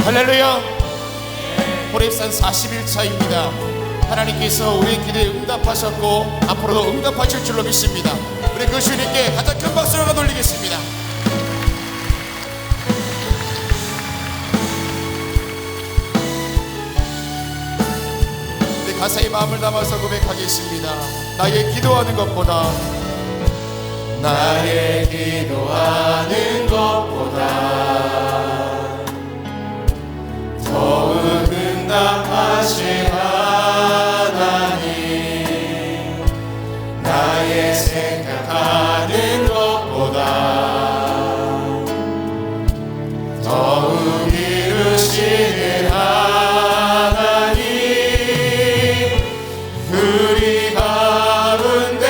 할렐루야. 호렙산 41차입니다. 하나님께서 우리의 기도에 응답하셨고 앞으로도 응답하실 줄로 믿습니다. 우리 그 주님께 가장 큰 박수를 돌리겠습니다. 우리 가사의 마음을 담아서 고백하겠습니다. 나의 기도하는 것보다 나의 기도하는 것보다 더욱 응답하신 하나님, 나의 생각하는 것보다 더욱 이루시는 하나님, 우리 가운데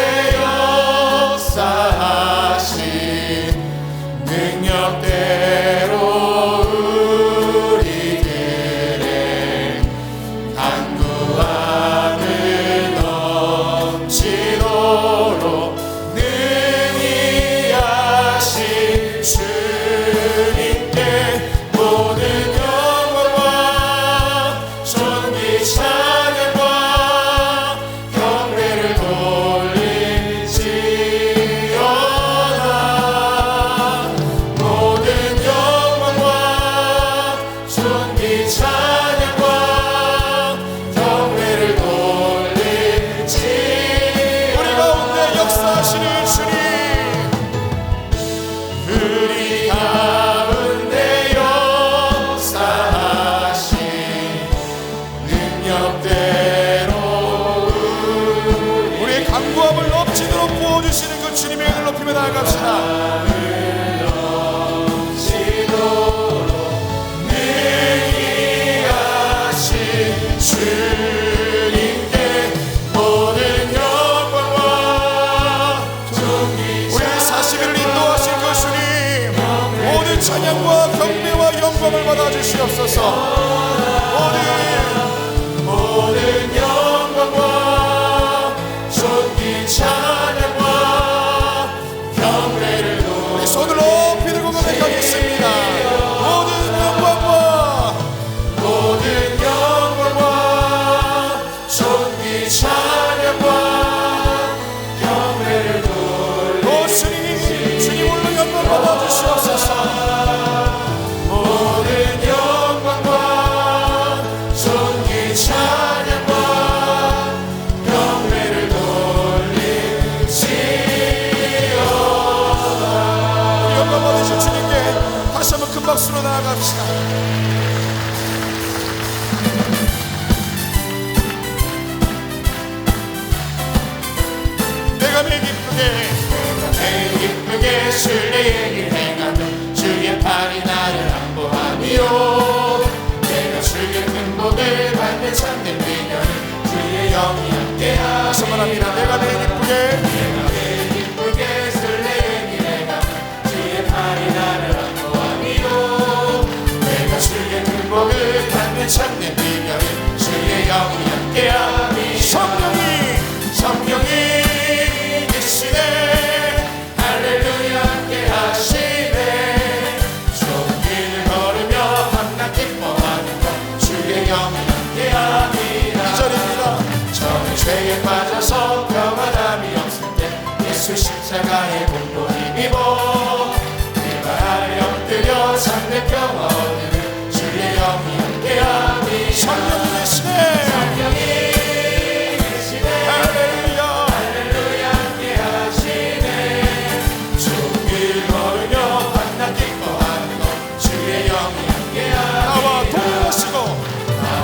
역사하신 능력대로 강구함을 넘치도록 부어주시는 그 주님의 은혜를 높이며 나아갑시다. 능히하신 주님께 모든 영광과 우리 40일을 인도하신 그 주님, 모든 찬양과 경배와 영광을 받아주시옵소서. 모든 영광과 찬양과 경배를 우리 손을 높이 들고 고백하겠습니다. 모든 영광과 존귀 찬양과 경배를 돌리시 주님 홀로 영광 받아주시옵소서. 모든 영광과 존귀 찬양과 받으신 주님께 다시 한번 큰 박수로 나아갑시다. 내가 매일 기쁘게 순례의 길 행하며 주의 팔이 나를 안보하며 내가 주의 큰 복을 받는 참된 비결은 주의 영이 함께하며 소망합니다. 내가 매일 기쁘게 순례의 길 행하며 주의 팔이 나를 안보하며 내가 주의 큰 복을 받는 참된 비결은 주의 영이 함께하며 성령이 계시네. 할렐루야 함께하시네. 좋은 길을 걸으며 밤낮 기뻐하는 것 주의 영이 함께함이라. 2절입니다. 저는 죄에 빠져서 평안함이 없을 때 예수 십자가의 공로 힘입어 그발 아래 엎드려 참된 평화 얻는 주의 영이 함께함이. 성령이 계시네. 성령이 계시네. 할렐루야 함께하시네. 좋은 길 걸으며 밤낮 기뻐하는 것 주의 영이 함께하니. 나와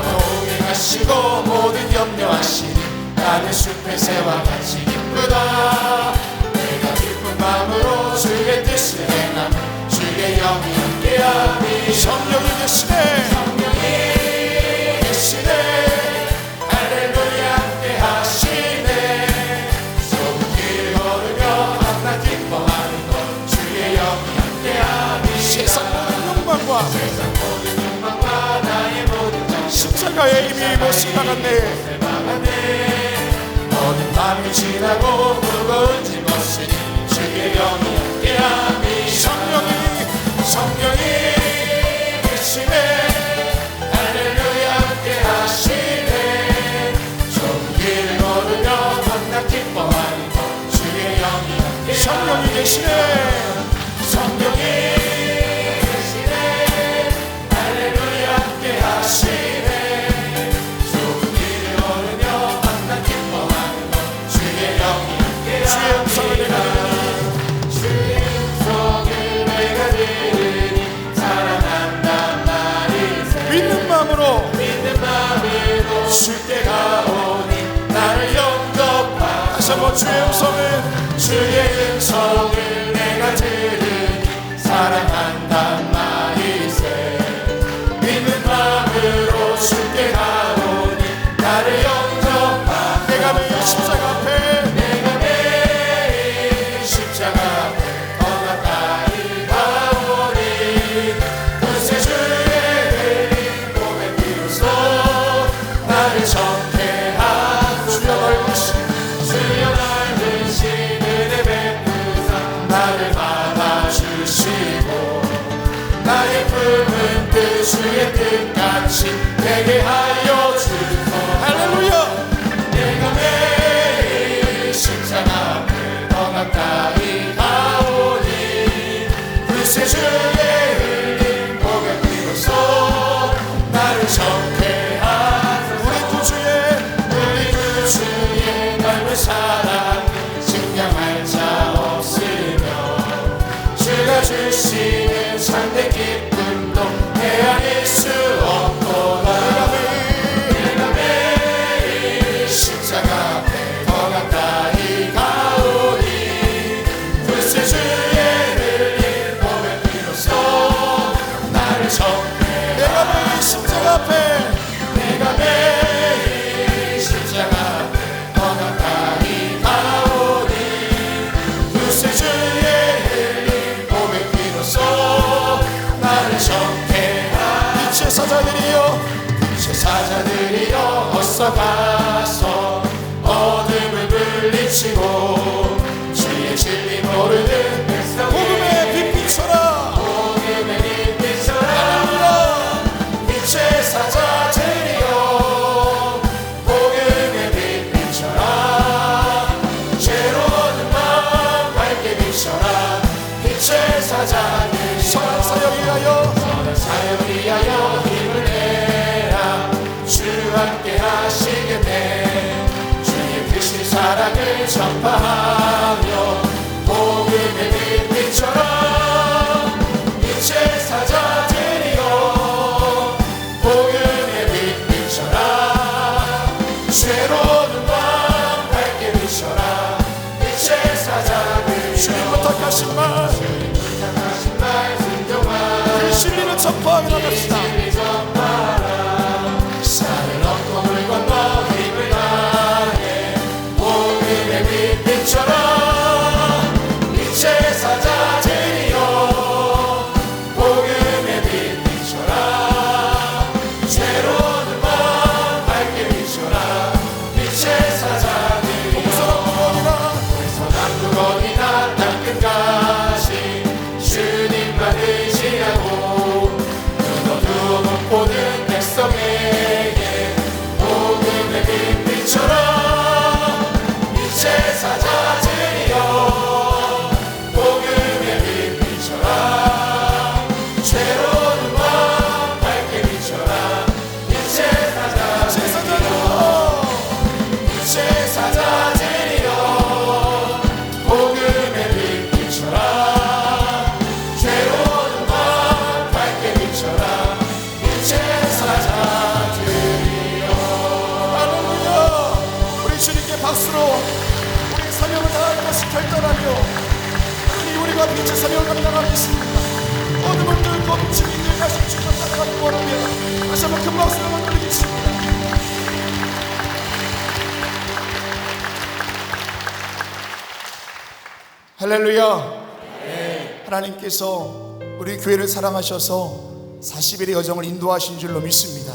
동행하시고 모든 염려하시니 나는 숲의 새와 같이 기쁘다. 내가 기쁜 마음으로 주의 뜻을 행하며 주의 영이 함께하니. 성령이 계시네. 성령이 계시네. 할렐루야 함께하시네. 좋은 길 걸으며 밤낮 기뻐하는 것 주의 영이 함께하니. 세상 모든 욕망과 나의 모든 십자가의 힘이 못을 막았네. 모든 밤이 지나고 무거운 짐 없으니 주의 영이 함께하니. 성령이 계시네. 계시네. 성령이 계시네. 할렐루야 함께 하시네. 좁은 길을 걸으며 만나 기뻐하는 것 주의 영이 함께 주의 음성을 내가 들으니 주의 음성을 내가 들으니 사랑한단 말이세. 믿는 마음으로 주께 가오니 나를 영접하. 다시 한번 주의 음성을 내가 들으니 사랑한단 말이세. 믿는 마음으로 주께 가오니 나를 영접하. 내가 매일 십자가 앞에 더 가까이 가오니 구세주의 흘린 몸의 피로써 나를 정케하소서. 주여 넓으신 은혜 베푸사 나를 받아주시고 나의 품은 뜻 주의 뜻같이 되게 하여 주소. 할렐루야. 내가 매일 십자가 앞에 더 가까이 가오니 구세주의 흘린 목의 피로써 나를 정케하소서. 우리 구주의 넓은 사랑 증명할 자 없으며 주가 주시는 참된 기쁨도 헤아릴 수 없도다. 내가 매일 십자가 앞에 더 가까이 가오니 구세주의 흘린 몸의 피로써 나를 정케. 내가 매일 십자가 앞에 십자가 앞에 더 가까이 가오니 구세주의 흘린 몸의 피로써 나를 정케하라. 빛의 사자들이여 어서 가서 어둠을 물리치고 주의 진리 모르는 백성 복음의 빛 비춰라. 빛의 사자들이여 복음의 빛 비춰라. 죄로운 마음 밝게 비춰라. 빛의 사자들이여 선한 사역 위하여 힘을 내라. 주 함께 하시겠네. 주의 크신 사랑을 전파하며 복음의 빛 비춰라. 빛의 사자들이여 복음의 빛 비춰라. 죄로운 마음 밝게 비춰라. 빛의 사자들이여 주님 부탁하신 말 그 진리를 전파하며 나갑시다. 산을 넘고 물 건너 힘을 다해 복음의 빛 비춰라. 빛의 사자들이여 복음의 빛 비춰라. 죄로운 마음 밝게 비춰라. 빛의 사자들이여 동서남북어디나 땅끝까지 주님만 의지하고 눈어두어 보는 백성에게 복음의 빛 비춰라. 빛의 사자들이여 복음의 빛 비춰라. 죄로운 마음 밝게 비춰라. 빛의 사자들이여 빛의 사자들이여 복음의 빛 비춰라. 죄로운 마음 밝게 비춰라. 빛의 사자들이여. 할렐루야. 우리 주님께 박수로 우리 사명을 다하는 것을 결단하며 우리가 빛의 사명을 감당하겠습니다. 어둠을 뚫고 빛을 인도해 가신 주님을 따라가기 원하며 다시 한번 큰 박수로 만들겠습니다. 할렐루야. 하나님께서 우리 교회를 사랑하셔서 40일의 여정을 인도하신 줄로 믿습니다.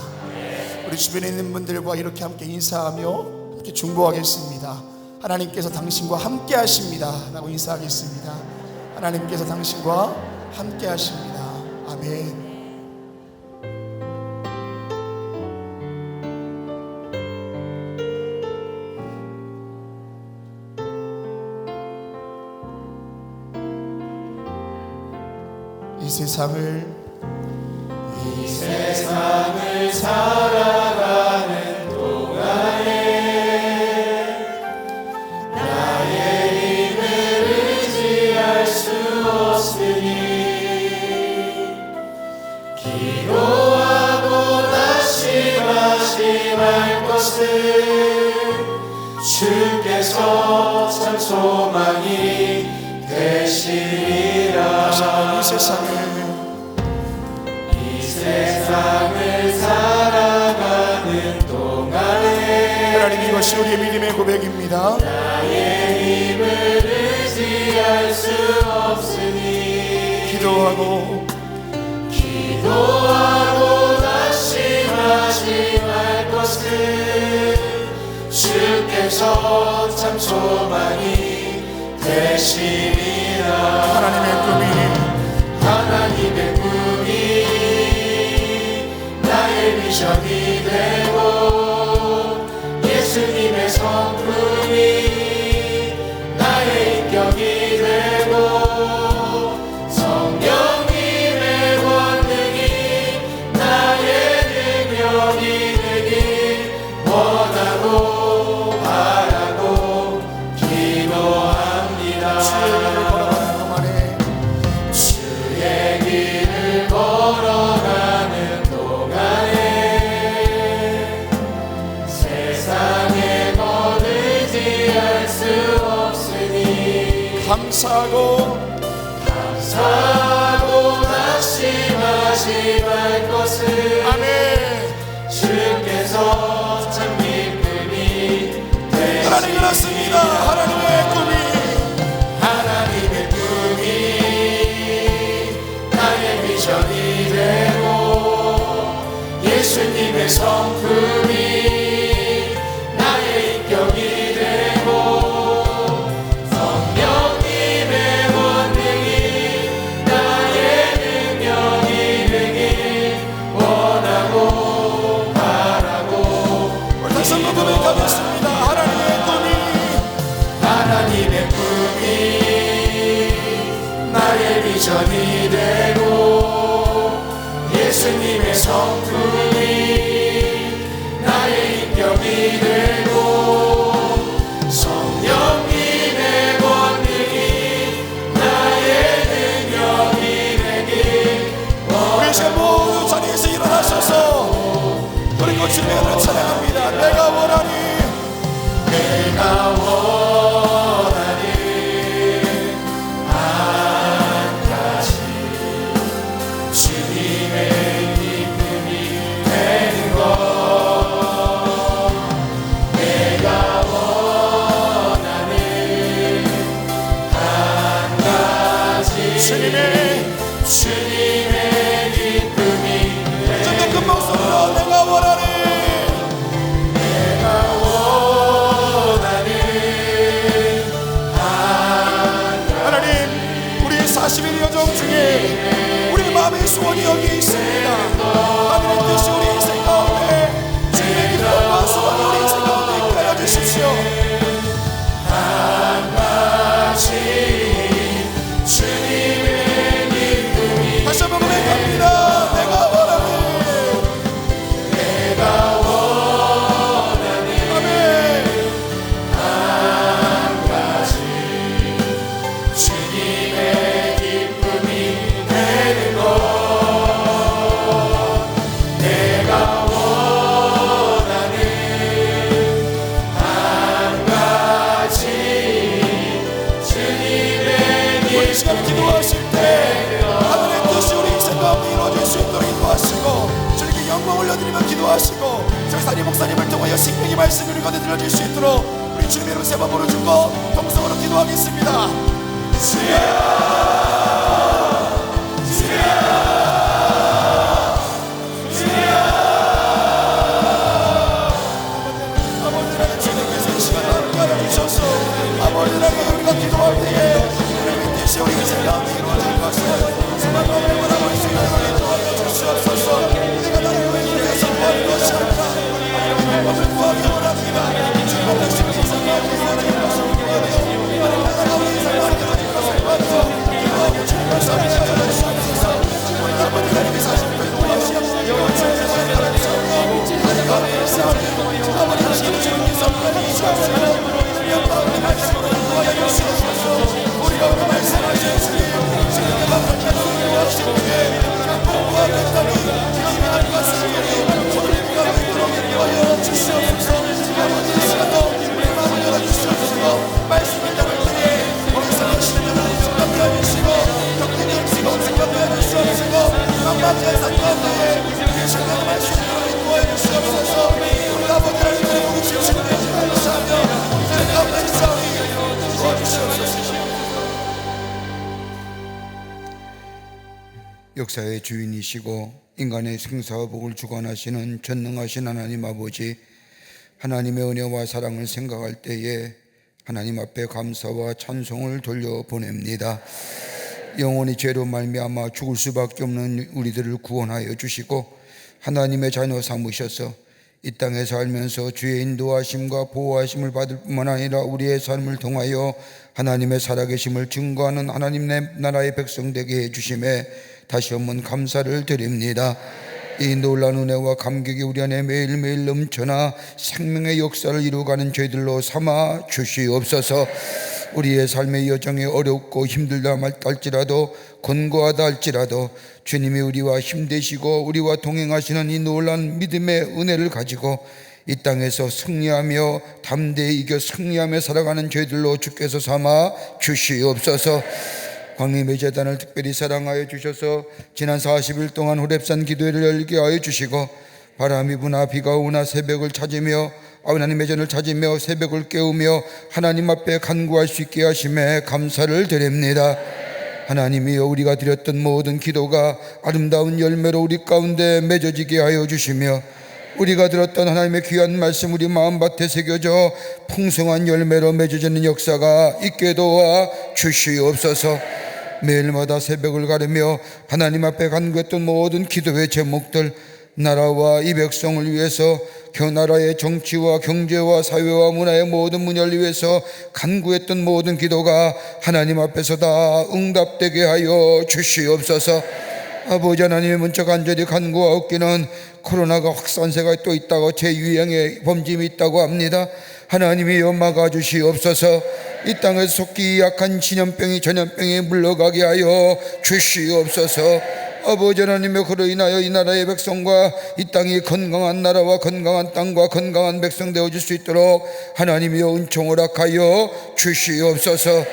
우리 주변에 있는 분들과 이렇게 함께 인사하며 함께 중보하겠습니다. 하나님께서 당신과 함께 하십니다 라고 인사하겠습니다. 하나님께서 당신과 함께 하십니다. 아멘. 이 세상을 살아가는 동안에 나의 힘을 의지할 수 없으니 기도하고 다시 말 것은 주께서 참 소망이 되시리라. 이 세상을 살아가는 동안에 하나님, 이것이 우리의 믿음의 고백입니다. 나의 힘을 의지할 수 없으니 기도하고 다시 말 것은 주께서 참 소망이 되시리라. 하나님의 꿈이 나의 비전이 되고 예수님의 성품이 나의 인격이 되고 성령님의 권능이 나의 능력이 되길 원하고 바라고 기도합니다. 주의 길을 걸어가는 동안에 세상에 더 의지할 수 없으니 감사하고 다시 말 것은 아멘. 주께서 참 기쁨이 되시니 하나님 그렇습니다. 하나님의 꿈이 나의 비전이 되고 예수님의 성품이 나의 인격이 되고 성령님의 권능이 나의 능력이 되길 원하고 바라고 다시 한번 고백하겠습니다. 하나님의 꿈이 나의 비전이 되고 예수님의 성품이 나의 인격이 되고 성령님의 권능이 나의 능력이 되길 우리 시간 모두 자리에서 일어나셔서 우리 주님의 은혜를 찬양합니다. 내가 원하니 한 가지 주님의 기쁨이 되는 것 내가 원하는 한 가지 주님의 기쁨이 되는 것 내가 원하는 하나님, 우리의 40일 여정 중에 우리의 마음의 소원이 여기 있습니다. 하늘의 뜻이 우리 인생 가운데 주님의 기쁨과 소원이 우리 인생 가운데 이끌어 주십시오. 한 가지 주님의 기쁨이 다시 한번 고백합니다. 내가 원하는 아멘. 한 가지 주님의 기쁨이 되는 것 내가 원하는 한 가지 주님의 기쁨이 우리 시간 기도하실 때 하늘의 뜻이 우리 인생 가운데 이루어질 수 있도록 기도하시고 주님께 영광 올려드리며 기도하시고 저희 사리 목사님을 통하여 생명의 말씀을 거둬 들려질 수 있도록 우리 주님의 이름 세 번 부르짖고 동성으로 기도하겠습니다. 주여 아버지라는 주님께서 이 시간 함께하여 주셔서 아버지라는 우리가 기도할 때에 주님의 뜻이 우리 인생 가운데 이루어질 것을 수많은 어려움을 하고 있습니다. 도와주여 주시옵소서. 내가 나를 위해 주께서 구하는 것이 아니라 하나님의 것을 구하기 원합니다. 주님의 뜻이 우리 인생 가운데 이루어질 것을 구하며 하나님 나라가 우리 인생 가운데 이루어질 것을 구하며 역사의 주인이시고 인간의 생사와 복을 주관하시는 전능하신 하나님 아버지, 하나님의 은혜와 사랑을 생각할 때에 하나님 앞에 감사와 찬송을 돌려보냅니다. 영원히 죄로 말미암아 죽을 수밖에 없는 우리들을 구원하여 주시고 하나님의 자녀 삼으셔서 이 땅에 살면서 주의 인도하심과 보호하심을 받을 뿐만 아니라 우리의 삶을 통하여 하나님의 살아계심을 증거하는 하나님 나라의 백성 되게 해주심에 다시 한번 감사를 드립니다. 이 놀라운 은혜와 감격이 우리 안에 매일매일 넘쳐나 생명의 역사를 이루어가는 저희들로 삼아 주시옵소서. 우리의 삶의 여정이 어렵고 힘들다 할지라도, 권고하다 할지라도 주님이 우리와 힘되시고 우리와 동행하시는 이 놀라운 믿음의 은혜를 가지고 이 땅에서 승리하며 담대히 이겨 승리하며 살아가는 저희들로 주께서 삼아 주시옵소서. 광림의 제단을 특별히 사랑하여 주셔서 지난 40일 동안 호렙산 기도회를 열게 하여 주시고 바람이 부나 비가 오나 새벽을 찾으며 하나님의 전을 찾으며 새벽을 깨우며 하나님 앞에 간구할 수 있게 하심에 감사를 드립니다. 하나님이여, 우리가 드렸던 모든 기도가 아름다운 열매로 우리 가운데 맺어지게 하여 주시며 우리가 들었던 하나님의 귀한 말씀 우리 마음밭에 새겨져 풍성한 열매로 맺어지는 역사가 있게 도와 주시옵소서. 매일마다 새벽을 가르며 하나님 앞에 간구했던 모든 기도의 제목들, 나라와 이 백성을 위해서 나라의 정치와 경제와 사회와 문화의 모든 문제를 위해서 간구했던 모든 기도가 하나님 앞에서 다 응답되게 하여 주시옵소서. 아버지 하나님의 문자 간절히 간구하옵기는 코로나가 확산세가 또 있다고 재유행의 범짐이 있다고 합니다. 하나님이 막아주시옵소서. 이 땅에서 속기 약한 전염병이 물러가게 하여 주시옵소서. 아버지 하나님의 그로 인하여 이 나라의 백성과 이 땅이 건강한 나라와 건강한 땅과 건강한 백성 되어줄 수 있도록 하나님이여 은총을 허락하여 주시옵소서.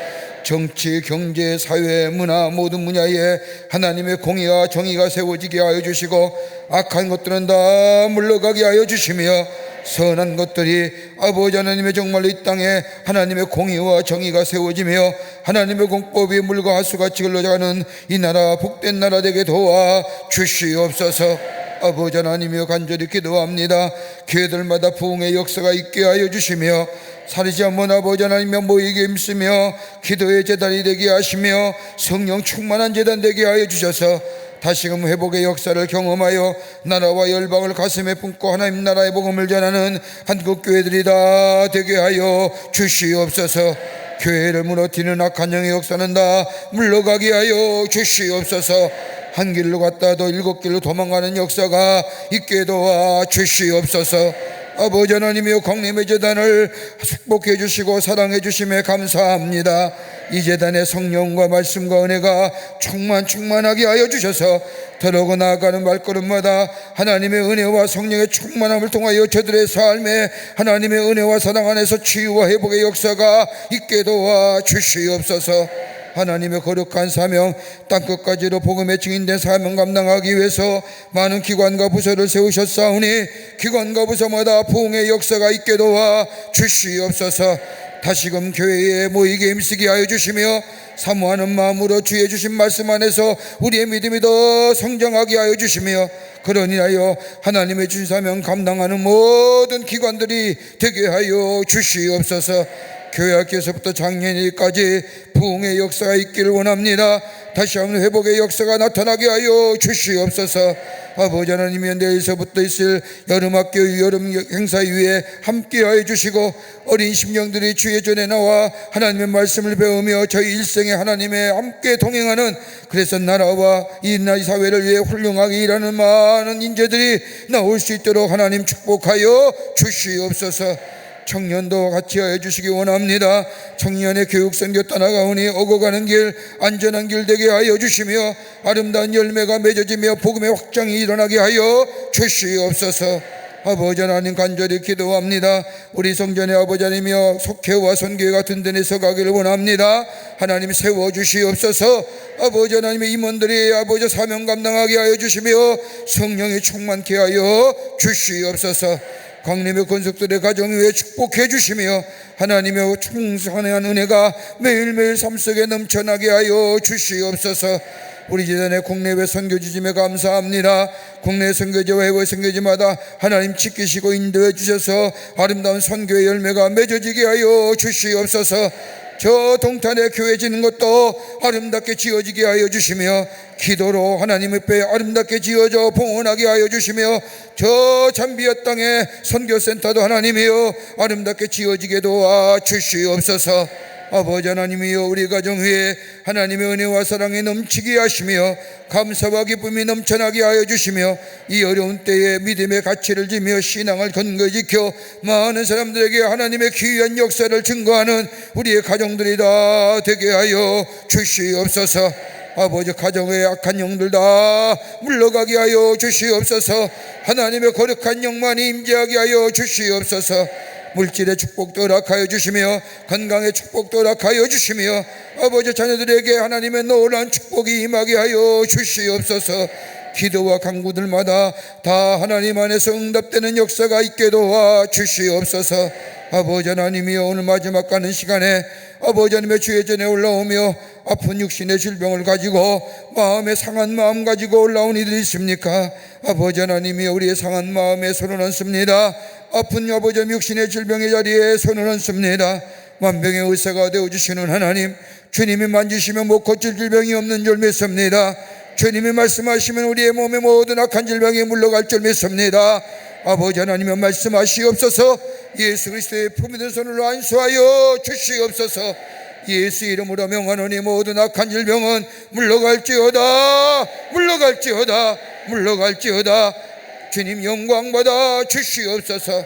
정치, 경제, 사회, 문화 모든 분야에 하나님의 공의와 정의가 세워지게 하여 주시고 악한 것들은 다 물러가게 하여 주시며 선한 것들이 아버지 하나님의 정말로 이 땅에 하나님의 공의와 정의가 세워지며 하나님의 공법이 물과 하수같이 흘러가는 이 나라 복된 나라 되게 도와 주시옵소서. 아버지 하나님이여 간절히 기도합니다. 교회들마다 부흥의 역사가 있게 하여 주시며 살이지 않은 아버지 하나님이여 모이게 힘쓰며 기도의 제단이 되게 하시며 성령 충만한 제단 되게 하여 주셔서 다시금 회복의 역사를 경험하여 나라와 열방을 가슴에 품고 하나님 나라의 복음을 전하는 한국교회들이 다 되게 하여 주시옵소서. 교회를 무너뜨리는 악한 영의 역사는 다 물러가게 하여 주시옵소서. 한 길로 갔다도 7길로 도망가는 역사가 있게 도와 주시옵소서. 아버지 하나님이여 광림의 제단을 축복해 주시고 사랑해 주심에 감사합니다. 이 제단의 성령과 말씀과 은혜가 충만하게 하여 주셔서 더러고 나아가는 발걸음마다 하나님의 은혜와 성령의 충만함을 통하여 저들의 삶에 하나님의 은혜와 사랑 안에서 치유와 회복의 역사가 있게 도와 주시옵소서. 하나님의 거룩한 사명, 땅끝까지로 복음의 증인된 사명 감당하기 위해서 많은 기관과 부서를 세우셨사오니 기관과 부서마다 부흥의 역사가 있게 도와 주시옵소서. 다시금 교회에 모이게 힘쓰게 하여 주시며 사모하는 마음으로 주의 주신 말씀 안에서 우리의 믿음이 더 성장하게 하여 주시며 그러니 하여 하나님의 주신 사명 감당하는 모든 기관들이 되게 하여 주시옵소서. 교회 학교에서부터 작년일까지 부흥의 역사가 있기를 원합니다. 다시 한번 회복의 역사가 나타나게 하여 주시옵소서. 아버지 하나님이 내일서부터 있을 여름학교 여름 행사 위에 함께하여 주시고 어린 심령들이 주의 전에 나와 하나님의 말씀을 배우며 저희 일생에 하나님의 함께 동행하는, 그래서 나라와 이 사회를 위해 훌륭하게 일하는 많은 인재들이 나올 수 있도록 하나님 축복하여 주시옵소서. 청년도 같이 하여 주시기 원합니다. 청년의 교육 선교 떠나가오니 오고 가는 길 안전한 길 되게 하여 주시며 아름다운 열매가 맺어지며 복음의 확장이 일어나게 하여 주시옵소서. 아버지 하나님 간절히 기도합니다. 우리 성전의 아버지 하나님이여 속회와 선교회가 든든히 서가기를 원합니다. 하나님 세워주시옵소서. 아버지 하나님의 임원들이 아버지 사명 감당하게 하여 주시며 성령이 충만케 하여 주시옵소서. 광림의 권속들의 가정 위에 축복해 주시며 하나님의 충성한 은혜가 매일매일 삶 속에 넘쳐나게 하여 주시옵소서. 우리 재단의 국내외 선교지짐에 감사합니다. 국내 선교지와 해외 선교지마다 하나님 지키시고 인도해 주셔서 아름다운 선교의 열매가 맺어지게 하여 주시옵소서. 저 동탄에 교회 지는 것도 아름답게 지어지게 하여 주시며, 기도로 하나님 앞에 아름답게 지어져 봉헌하게 하여 주시며, 저 잠비아 땅에 선교센터도 하나님이여 아름답게 지어지게 도와 주시옵소서. 아버지 하나님이여, 우리 가정 위에 하나님의 은혜와 사랑이 넘치게 하시며 감사와 기쁨이 넘쳐나게 하여 주시며, 이 어려운 때에 믿음의 가치를 지며 신앙을 건강히 지켜 많은 사람들에게 하나님의 귀한 역사를 증거하는 우리의 가정들이 다 되게 하여 주시옵소서. 아버지, 가정의 악한 영들 다 물러가게 하여 주시옵소서. 하나님의 거룩한 영만이 임재하게 하여 주시옵소서. 물질의 축복도 허락하여 주시며 건강의 축복도 허락하여 주시며, 아버지 자녀들에게 하나님의 놀라운 축복이 임하게 하여 주시옵소서. 기도와 간구들마다 다 하나님 안에서 응답되는 역사가 있게 도와 주시옵소서. 아버지 하나님이여, 오늘 마지막 가는 시간에 아버지 하나님의 주의 전에 올라오며 아픈 육신의 질병을 가지고 마음에 상한 마음 가지고 올라온 이들이 있습니까? 아버지 하나님이여, 우리의 상한 마음에 손을 얹습니다. 아픈 아버지 육신의 질병의 자리에 손을 얹습니다. 만병의 의사가 되어주시는 하나님, 주님이 만지시면 못 고칠 질병이 없는 줄 믿습니다. 주님이 말씀하시면 우리의 몸의 모든 악한 질병이 물러갈 줄 믿습니다. 아버지 하나님은 말씀하시옵소서. 예수 그리스도의 품이 든 손으로 안수하여 주시옵소서. 예수 이름으로 명하노니 모든 악한 질병은 물러갈지어다, 물러갈지어다, 물러갈지어다. 주님 영광 받아 주시옵소서.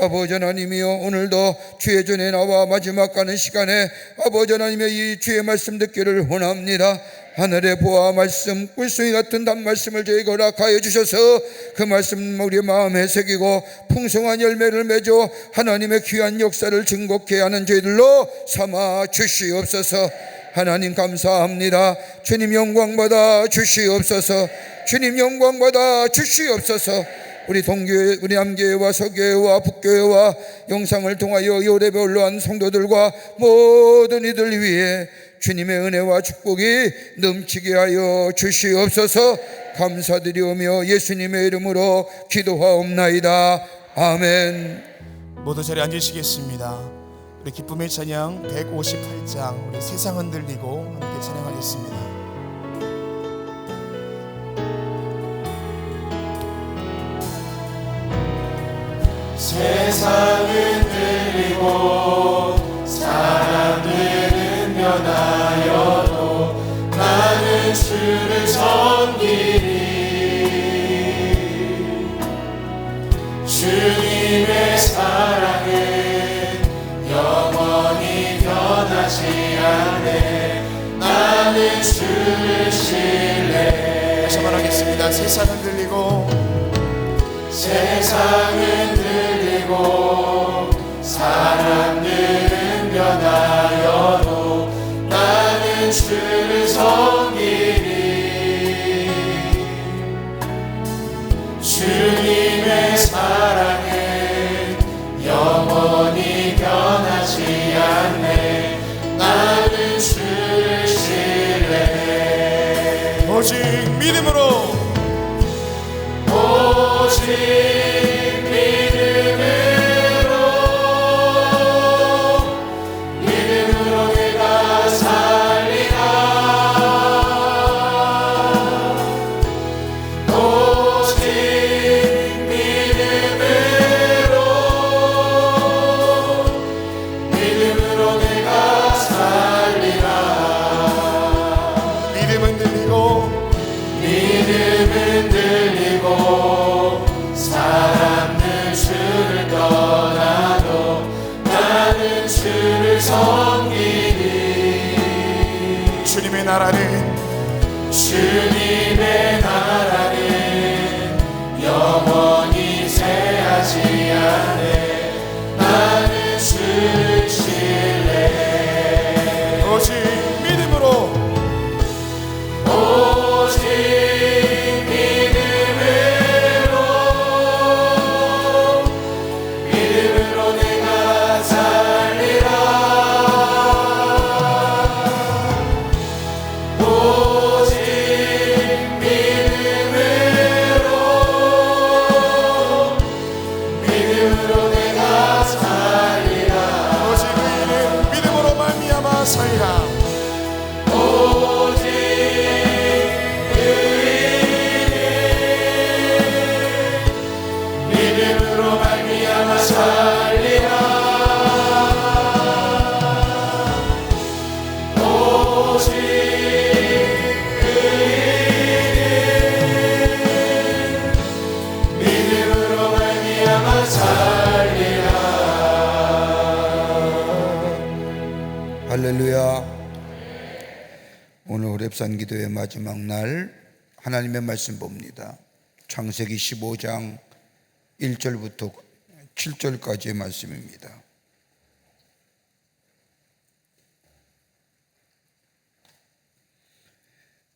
아버지 하나님이여, 오늘도 주의 전에 나와 마지막 가는 시간에 아버지 하나님의 이 주의 말씀 듣기를 원합니다. 하늘의 보아 말씀, 꿀송이 같은 단말씀을 저희가 허락하여 주셔서 그 말씀 우리의 마음에 새기고 풍성한 열매를 맺어 하나님의 귀한 역사를 증거케 하는 저희들로 삼아 주시옵소서. 하나님 감사합니다. 주님 영광 받아 주시옵소서. 주님 영광 받아 주시옵소서. 우리 동교회, 우리 남교회와 서교회와 북교회와 영상을 통하여 요래배 올라온 성도들과 모든 이들 위해 주님의 은혜와 축복이 넘치게 하여 주시옵소서. 감사드리오며 예수님의 이름으로 기도하옵나이다. 아멘. 모두 자리에 앉으시겠습니다. 우리 기쁨의 찬양 158장, 우리 세상 흔들리고 함께 찬양하겠습니다. 세상은 들리고 사람들은 변하여도 나는 주를 섬기리. 주님의 사랑은 영원히 변하지 않네. 나는 주를 신뢰해. 다시 말하겠습니다. 세상은 들리고 세상은 들리고 사람들은 변하여도 나는 주를 섬기리. 주님의 사랑은 영원히 변하지 않네. 나는 주를 신뢰해. 오직 믿음으로, 오직 믿음으로 내가 살리라. 오직 믿음으로 내가 살리라. 믿음은 들리고 사람들 주를 떠나도 나는 주를 섬기니. 주님의 나라는 영원히 쇠하지 않네. 나는 주를 신뢰해. 오직 믿음으로, 오직 믿음으로 내가 살리라. 오직 할렐루야. 오늘 호렙산 기도의 마지막 날 하나님의 말씀 봅니다. 창세기 15장 1절부터 7절까지의 말씀입니다.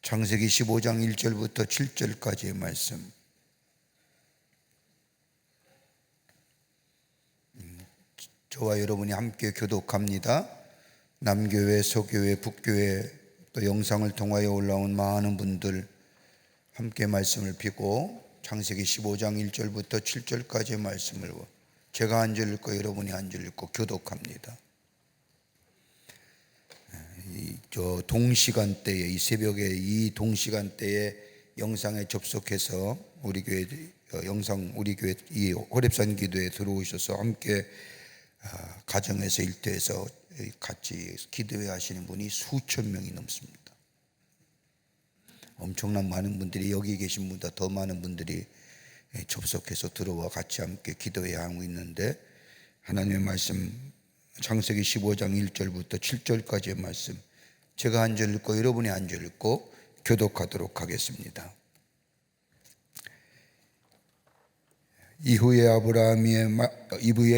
창세기 15장 1절부터 7절까지의 말씀. 저와 여러분이 함께 교독합니다. 남교회, 서교회, 북교회 또 영상을 통하여 올라온 많은 분들 함께 말씀을 펴고 창세기 15장 1절부터 7절까지의 말씀을 제가 한 절 읽고 여러분이 한 절 읽고 교독합니다. 저 동시간대에, 이 새벽에 이 동시간대에 영상에 접속해서 우리 교회 우리 교회 이 호렙산 기도에 들어오셔서 함께 가정에서 일터에서 같이 기도회 하시는 분이 수천 명이 넘습니다. 엄청난 많은 분들이, 여기 계신 분보다 더 많은 분들이 접속해서 들어와 같이 함께 기도회 하고 있는데, 하나님의 말씀 창세기 15장 1절부터 7절까지의 말씀 제가 한 절 읽고 여러분이 한 절 읽고 교독하도록 하겠습니다. 이후에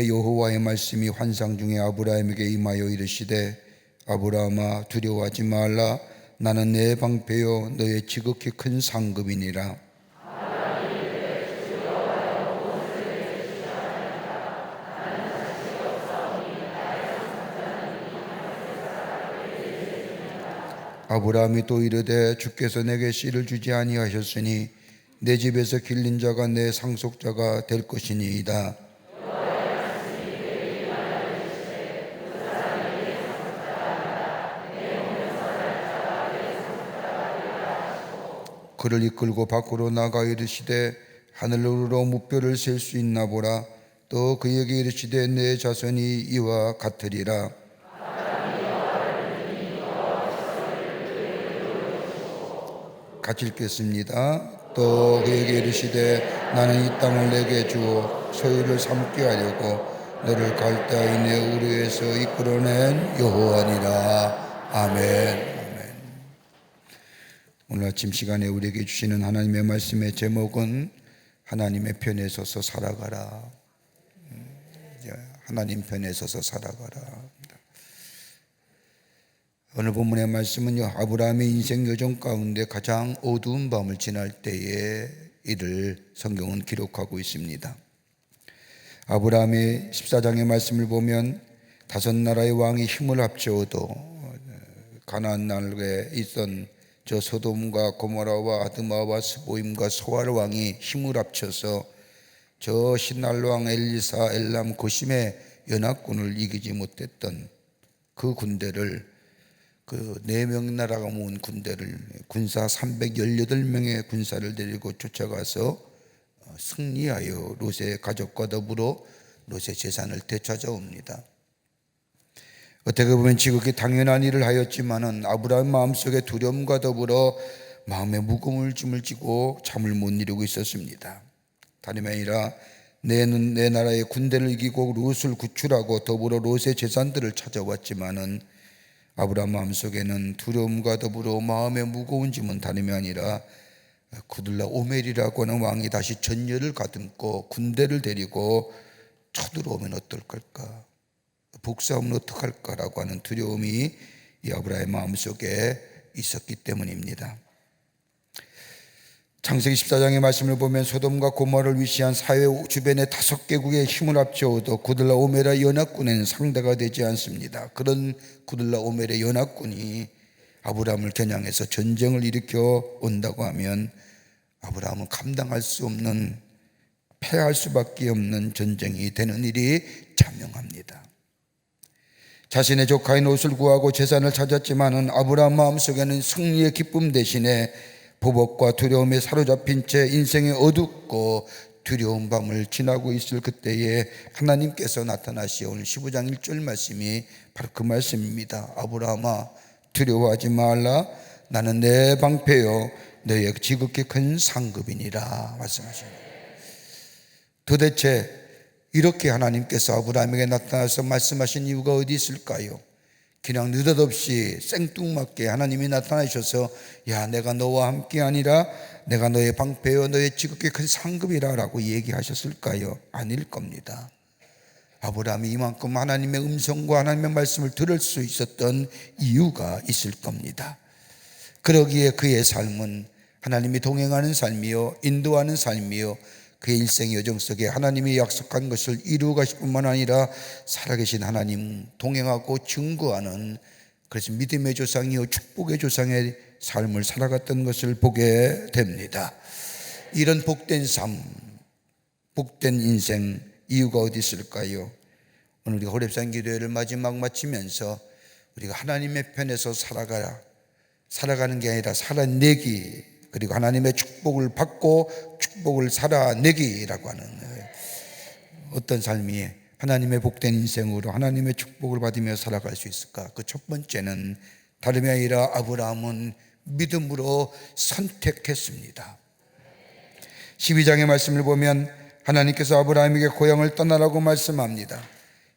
여호와의 말씀이 환상 중에 아브라함에게 임하여 이르시되, 아브라함아 두려워하지 말라. 나는 내 방패요 너의 지극히 큰 상급이니라. 아브라함이 또 이르되, 주께서 내게 씨를 주지 아니하셨으니 내 집에서 길린 자가 내 상속자가 될 것이니이다. 그를 이끌고 밖으로 나가 이르시되, 하늘로 무뼈를 셀 수 있나 보라. 또 그에게 이르시되, 내 자손이 이와 같으리라. 같이 읽겠습니다. 또 그에게 이르시되, 나는 이 땅을 내게 주어 소유를 삼게 하려고 너를 갈대아인의 우르에서 이끌어낸 여호와니라. 아멘. 오늘 아침 시간에 우리에게 주시는 하나님의 말씀의 제목은 하나님의 편에 서서 살아가라. 하나님 편에 서서 살아가라. 오늘 본문의 말씀은요, 아브라함의 인생 여정 가운데 가장 어두운 밤을 지날 때의 일을 성경은 기록하고 있습니다. 아브라함의 14장의 말씀을 보면 다섯 나라의 왕이 힘을 합쳐도 가나안 나라에 있던 저 소돔과 고모라와 아드마와 스보임과 소알 왕이 힘을 합쳐서 저 신랄 왕 엘리사 엘람 고심의 연합군을 이기지 못했던 그 군대를, 그 4명 나라가 모은 군대를, 군사 318명의 군사를 데리고 쫓아가서 승리하여 롯의 가족과 더불어 롯의 재산을 되찾아옵니다. 어떻게 보면 지극히 당연한 일을 하였지만은 아브라함 마음속에 두려움과 더불어 마음의 무거움을 짐을 지고 잠을 못 이루고 있었습니다. 다름이 아니라 내 나라의 군대를 이기고 롯을 구출하고 더불어 롯의 재산들을 찾아왔지만은 아브라함 마음속에는 두려움과 더불어 마음의 무거운 짐은 다름이 아니라 구들라 오멜이라고 하는 왕이 다시 전열을 가듬고 군대를 데리고 쳐들어오면 어떨 걸까, 복수하면 어떡할까라고 하는 두려움이 이 아브라함의 마음속에 있었기 때문입니다. 창세기 14장의 말씀을 보면 소돔과 고모라를 위시한 사회 주변의 5개국의 힘을 합쳐도 구들라 오멜의 연합군에는 상대가 되지 않습니다. 그런 구들라 오멜의 연합군이 아브라함을 겨냥해서 전쟁을 일으켜 온다고 하면 아브라함은 감당할 수 없는, 패할 수밖에 없는 전쟁이 되는 일이 자명합니다. 자신의 조카인 롯을 구하고 재산을 찾았지만은 아브라함 마음속에는 승리의 기쁨 대신에 보복과 두려움에 사로잡힌 채 인생의 어둡고 두려운 밤을 지나고 있을 그때에 하나님께서 나타나시어 오늘 15장 1절 말씀이 바로 그 말씀입니다. 아브라함아 두려워하지 말라. 나는 내 방패요 너의 지극히 큰 상급이니라 말씀하십니다. 도대체 이렇게 하나님께서 아브라함에게 나타나서 말씀하신 이유가 어디 있을까요? 그냥 느닷없이 생뚱맞게 하나님이 나타나셔서 야, 내가 너와 함께 아니라 내가 너의 방패여 너의 지극히 큰 상급이라 라고 얘기하셨을까요? 아닐 겁니다. 아브라함이 이만큼 하나님의 음성과 하나님의 말씀을 들을 수 있었던 이유가 있을 겁니다. 그러기에 그의 삶은 하나님이 동행하는 삶이요, 인도하는 삶이요, 그의 일생의 여정 속에 하나님이 약속한 것을 이루어가실 뿐만 아니라 살아계신 하나님 동행하고 증거하는, 그래서 믿음의 조상이요 축복의 조상의 삶을 살아갔던 것을 보게 됩니다. 이런 복된 삶, 복된 인생 이유가 어디 있을까요? 오늘 우리가 호렙산 기도회를 마지막 마치면서 우리가 하나님의 편에서 살아가는 게 아니라 살아내기, 그리고 하나님의 축복을 받고 축복을 살아내기라고 하는 어떤 삶이 하나님의 복된 인생으로 하나님의 축복을 받으며 살아갈 수 있을까? 그 첫 번째는 다름이 아니라 아브라함은 믿음으로 선택했습니다. 12장의 말씀을 보면 하나님께서 아브라함에게 고향을 떠나라고 말씀합니다.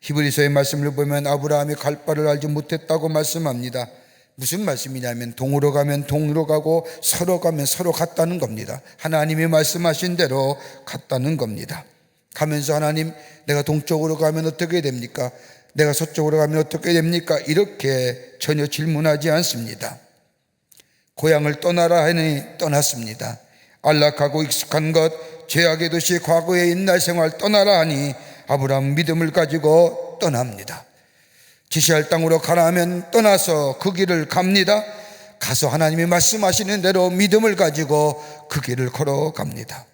히브리서의 말씀을 보면 아브라함이 갈 바를 알지 못했다고 말씀합니다. 무슨 말씀이냐면 동으로 가면 동으로 가고 서로 가면 서로 갔다는 겁니다. 하나님이 말씀하신 대로 갔다는 겁니다. 가면서 하나님, 내가 동쪽으로 가면 어떻게 됩니까? 내가 서쪽으로 가면 어떻게 됩니까? 이렇게 전혀 질문하지 않습니다. 고향을 떠나라 하니 떠났습니다. 안락하고 익숙한 것, 죄악의 도시 과거의 옛날 생활 떠나라 하니 아브라함 믿음을 가지고 떠납니다. 지시할 땅으로 가라 하면 떠나서 그 길을 갑니다. 가서 하나님이 말씀하시는 대로 믿음을 가지고 그 길을 걸어갑니다.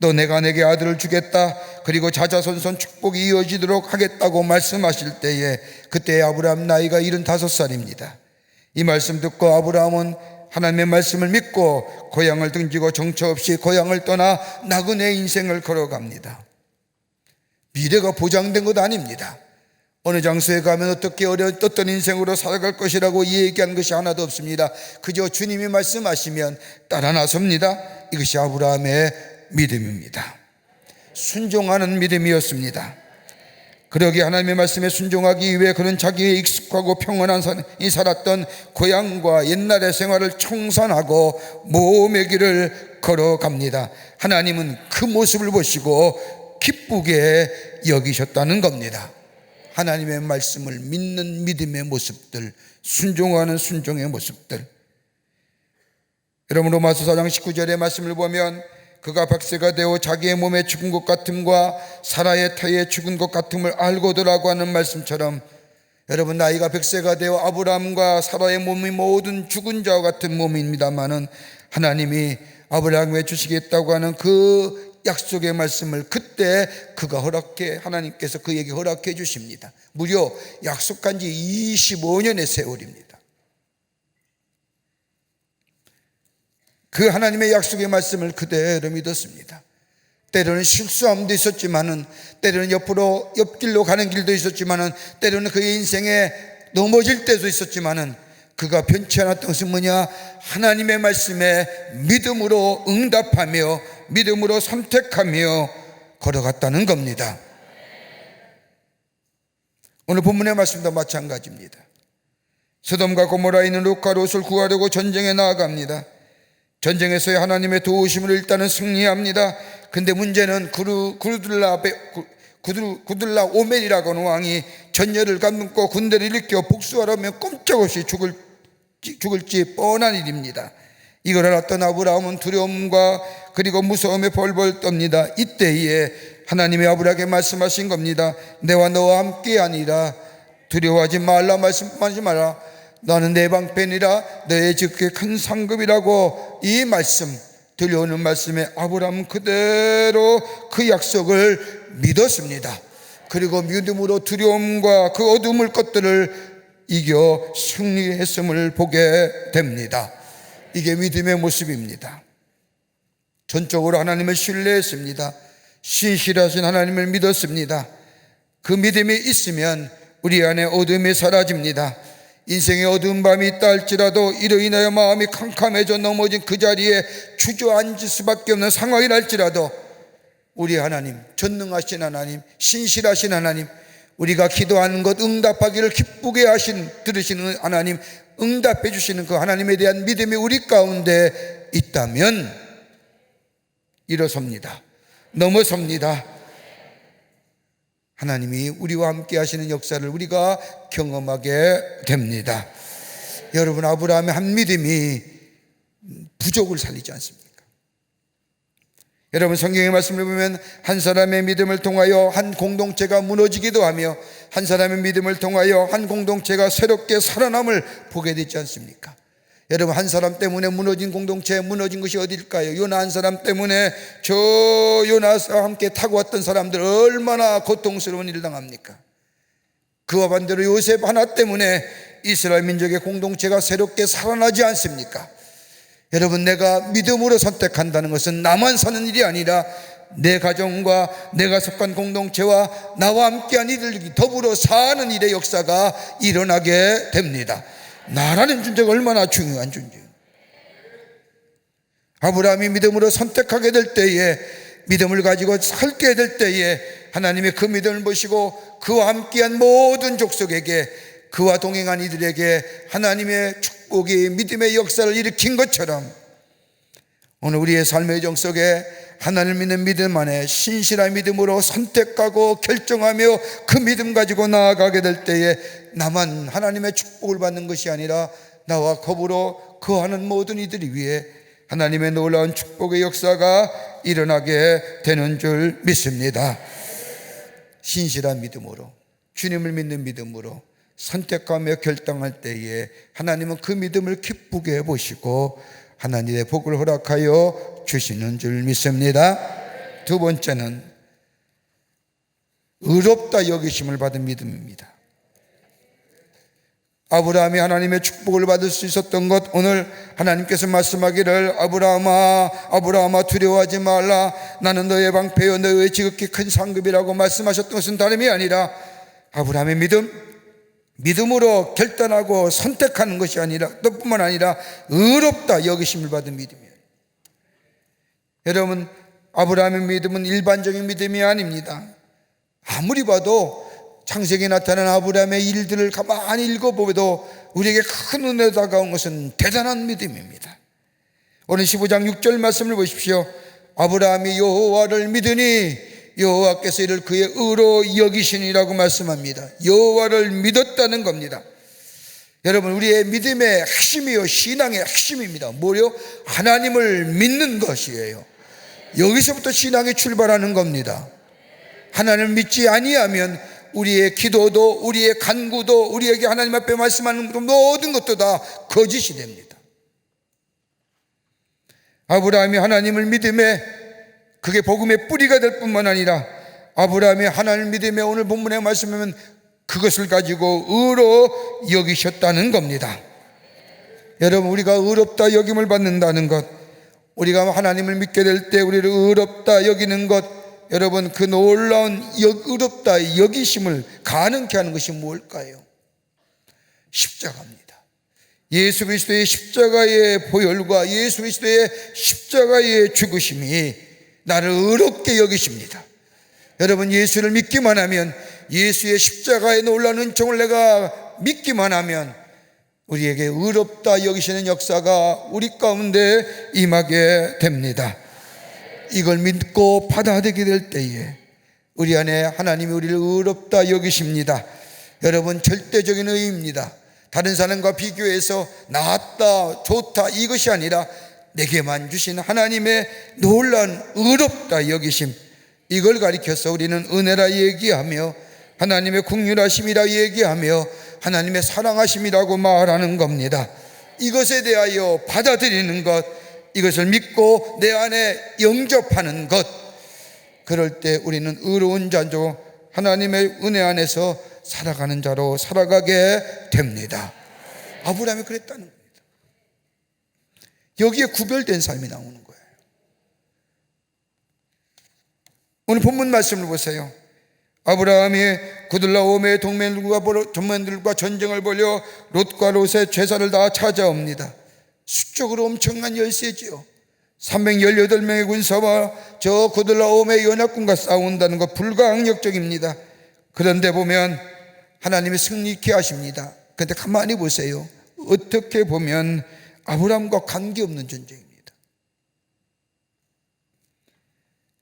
또 내가 내게 아들을 주겠다, 그리고 자자손손 축복이 이어지도록 하겠다고 말씀하실 때에 그때 아브라함 나이가 75살입니다. 이 말씀 듣고 아브라함은 하나님의 말씀을 믿고 고향을 등지고 정처 없이 고향을 떠나 나그네 인생을 걸어갑니다. 미래가 보장된 것 아닙니다. 어느 장소에 가면 어떻게 어떤 인생으로 살아갈 것이라고 얘기한 것이 하나도 없습니다. 그저 주님이 말씀하시면 따라 나섭니다. 이것이 아브라함의 믿음입니다. 순종하는 믿음이었습니다. 그러기에 하나님의 말씀에 순종하기 위해 그는 자기의 익숙하고 평온한 삶이 살았던 고향과 옛날의 생활을 청산하고 모험의 길을 걸어갑니다. 하나님은 그 모습을 보시고 기쁘게 여기셨다는 겁니다. 하나님의 말씀을 믿는 믿음의 모습들, 순종하는 순종의 모습들. 여러분, 로마서 4장 19절의 말씀을 보면 그가 백세가 되어 자기의 몸에 죽은 것 같음과 사라의 태에 죽은 것 같음을 알고더라고 하는 말씀처럼, 여러분, 나이가 백세가 되어 아브라함과 사라의 몸이 모든 죽은 자와 같은 몸입니다마는 하나님이 아브라함에 주시겠다고 하는 그 약속의 말씀을 그때 그가 하나님께서 그에게 허락해 주십니다. 무려 약속한 지 25년의 세월입니다. 그 하나님의 약속의 말씀을 그대로 믿었습니다. 때로는 실수함도 있었지만은, 때로는 옆길로 가는 길도 있었지만은, 때로는 그의 인생에 넘어질 때도 있었지만은, 그가 변치 않았던 것은 뭐냐? 하나님의 말씀에 믿음으로 응답하며 믿음으로 선택하며 걸어갔다는 겁니다. 오늘 본문의 말씀도 마찬가지입니다. 소돔과 고모라에 있는 롯과 롯을 구하려고 전쟁에 나아갑니다. 전쟁에서의 하나님의 도우심을 일단은 승리합니다. 근데 문제는 구들라 오멜이라고 하는 왕이 전열을 감고 군대를 일으켜 복수하려면 꼼짝없이 죽을지 뻔한 일입니다. 이걸 알았던 아브라함은 두려움과 그리고 무서움에 벌벌 떱니다. 이때에 하나님이 아브라함에게 말씀하신 겁니다. 내와 너와 함께 아니라 두려워하지 말라, 말씀하지 마라. 나는 내 방패니라, 너의 지극히 큰 상급이라고. 이 말씀, 들려오는 말씀에 아브라함은 그대로 그 약속을 믿었습니다. 그리고 믿음으로 두려움과 그 어두운 것들을 이겨 승리했음을 보게 됩니다. 이게 믿음의 모습입니다. 전적으로 하나님을 신뢰했습니다. 신실하신 하나님을 믿었습니다. 그 믿음이 있으면 우리 안에 어둠이 사라집니다. 인생의 어두운 밤이 있다 할지라도 이로 인하여 마음이 캄캄해져 넘어진 그 자리에 주저앉을 수밖에 없는 상황이 날지라도 우리 하나님, 전능하신 하나님, 신실하신 하나님, 우리가 기도하는 것 응답하기를 기쁘게 들으시는 하나님, 응답해 주시는 그 하나님에 대한 믿음이 우리 가운데 있다면 일어섭니다. 넘어섭니다. 하나님이 우리와 함께 하시는 역사를 우리가 경험하게 됩니다. 여러분, 아브라함의 한 믿음이 부족을 살리지 않습니까? 여러분, 성경의 말씀을 보면 한 사람의 믿음을 통하여 한 공동체가 무너지기도 하며 한 사람의 믿음을 통하여 한 공동체가 새롭게 살아남을 보게 되지 않습니까? 여러분, 한 사람 때문에 무너진 공동체, 무너진 것이 어딜까요? 요나 한 사람 때문에 저 요나와 함께 타고 왔던 사람들 얼마나 고통스러운 일을 당합니까? 그와 반대로 요셉 하나 때문에 이스라엘 민족의 공동체가 새롭게 살아나지 않습니까? 여러분, 내가 믿음으로 선택한다는 것은 나만 사는 일이 아니라 내 가정과 내가 속한 공동체와 나와 함께한 이들이 더불어 사는 일의 역사가 일어나게 됩니다. 나라는 존재가 얼마나 중요한 존재예요. 아브라함이 믿음으로 선택하게 될 때에, 믿음을 가지고 살게 될 때에 하나님의 그 믿음을 보시고 그와 함께한 모든 족속에게, 그와 동행한 이들에게 하나님의 축복이 믿음의 역사를 일으킨 것처럼 오늘 우리의 삶의 정 속에 하나님을 믿는 믿음 안에 신실한 믿음으로 선택하고 결정하며 그 믿음 가지고 나아가게 될 때에 나만 하나님의 축복을 받는 것이 아니라 나와 더불어 거하는 모든 이들이 위해 하나님의 놀라운 축복의 역사가 일어나게 되는 줄 믿습니다. 신실한 믿음으로, 주님을 믿는 믿음으로 선택하며 결정할 때에 하나님은 그 믿음을 기쁘게 보시고 하나님의 복을 허락하여 주시는 줄 믿습니다. 두 번째는 의롭다 여기심을 받은 믿음입니다. 아브라함이 하나님의 축복을 받을 수 있었던 것, 오늘 하나님께서 말씀하기를 아브라함아 두려워하지 말라, 나는 너의 방패요 너의 지극히 큰 상급이라고 말씀하셨던 것은 다름이 아니라 아브라함의 믿음으로 결단하고 선택하는 것이 아니라, 뿐만 아니라 의롭다 여기심을 받은 믿음이에요. 여러분, 아브라함의 믿음은 일반적인 믿음이 아닙니다. 아무리 봐도 창세기에 나타난 아브라함의 일들을 가만히 읽어보도 우리에게 큰 은혜로 다가온 것은 대단한 믿음입니다. 오늘 15장 6절 말씀을 보십시오. 아브라함이 여호와를 믿으니 여호와께서 이를 그의 의로 여기시니라고 말씀합니다. 여호와를 믿었다는 겁니다. 여러분, 우리의 믿음의 핵심이요, 신앙의 핵심입니다. 뭐요? 하나님을 믿는 것이에요. 여기서부터 신앙이 출발하는 겁니다. 하나님을 믿지 아니하면 우리의 기도도, 우리의 간구도, 우리에게 하나님 앞에 말씀하는 모든 것도 다 거짓이 됩니다. 아브라함이 하나님을 믿음에, 그게 복음의 뿌리가 될 뿐만 아니라 아브라함이 하나님을 믿음에 오늘 본문에 말씀하면 그것을 가지고 의로 여기셨다는 겁니다. 여러분, 우리가 의롭다 여김을 받는다는 것, 우리가 하나님을 믿게 될 때 우리를 의롭다 여기는 것, 여러분, 그 놀라운 의롭다 여기심을 가능케 하는 것이 뭘까요? 십자가입니다. 예수 그리스도의 십자가의 보혈과 예수 그리스도의 십자가의 죽으심이 나를 의롭게 여기십니다. 여러분, 예수를 믿기만 하면, 예수의 십자가의 놀라운 은총을 내가 믿기만 하면 우리에게 의롭다 여기시는 역사가 우리 가운데 임하게 됩니다. 이걸 믿고 받아들이게 될 때에 우리 안에 하나님이 우리를 의롭다 여기십니다. 여러분, 절대적인 의의입니다. 다른 사람과 비교해서 낫다, 좋다 이것이 아니라 내게만 주신 하나님의 놀라운 의롭다 여기심, 이걸 가리켜서 우리는 은혜라 얘기하며 하나님의 긍휼하심이라 얘기하며 하나님의 사랑하심이라고 말하는 겁니다. 이것에 대하여 받아들이는 것, 이것을 믿고 내 안에 영접하는 것, 그럴 때 우리는 의로운 자죠, 하나님의 은혜 안에서 살아가는 자로 살아가게 됩니다. 아브라함이 그랬다는 겁니다. 여기에 구별된 삶이 나오는 거예요. 오늘 본문 말씀을 보세요. 아브라함이 그들라오메의 동맹들과 전쟁을 벌여 롯과 롯의 제사를 다 찾아옵니다. 수적으로 엄청난 열세지요. 318명의 군사와 저 그들라오메의 연합군과 싸운다는 것 불가항력적입니다. 그런데 보면 하나님이 승리케 하십니다. 그런데 가만히 보세요. 어떻게 보면 아브라함과 관계없는 전쟁입니다.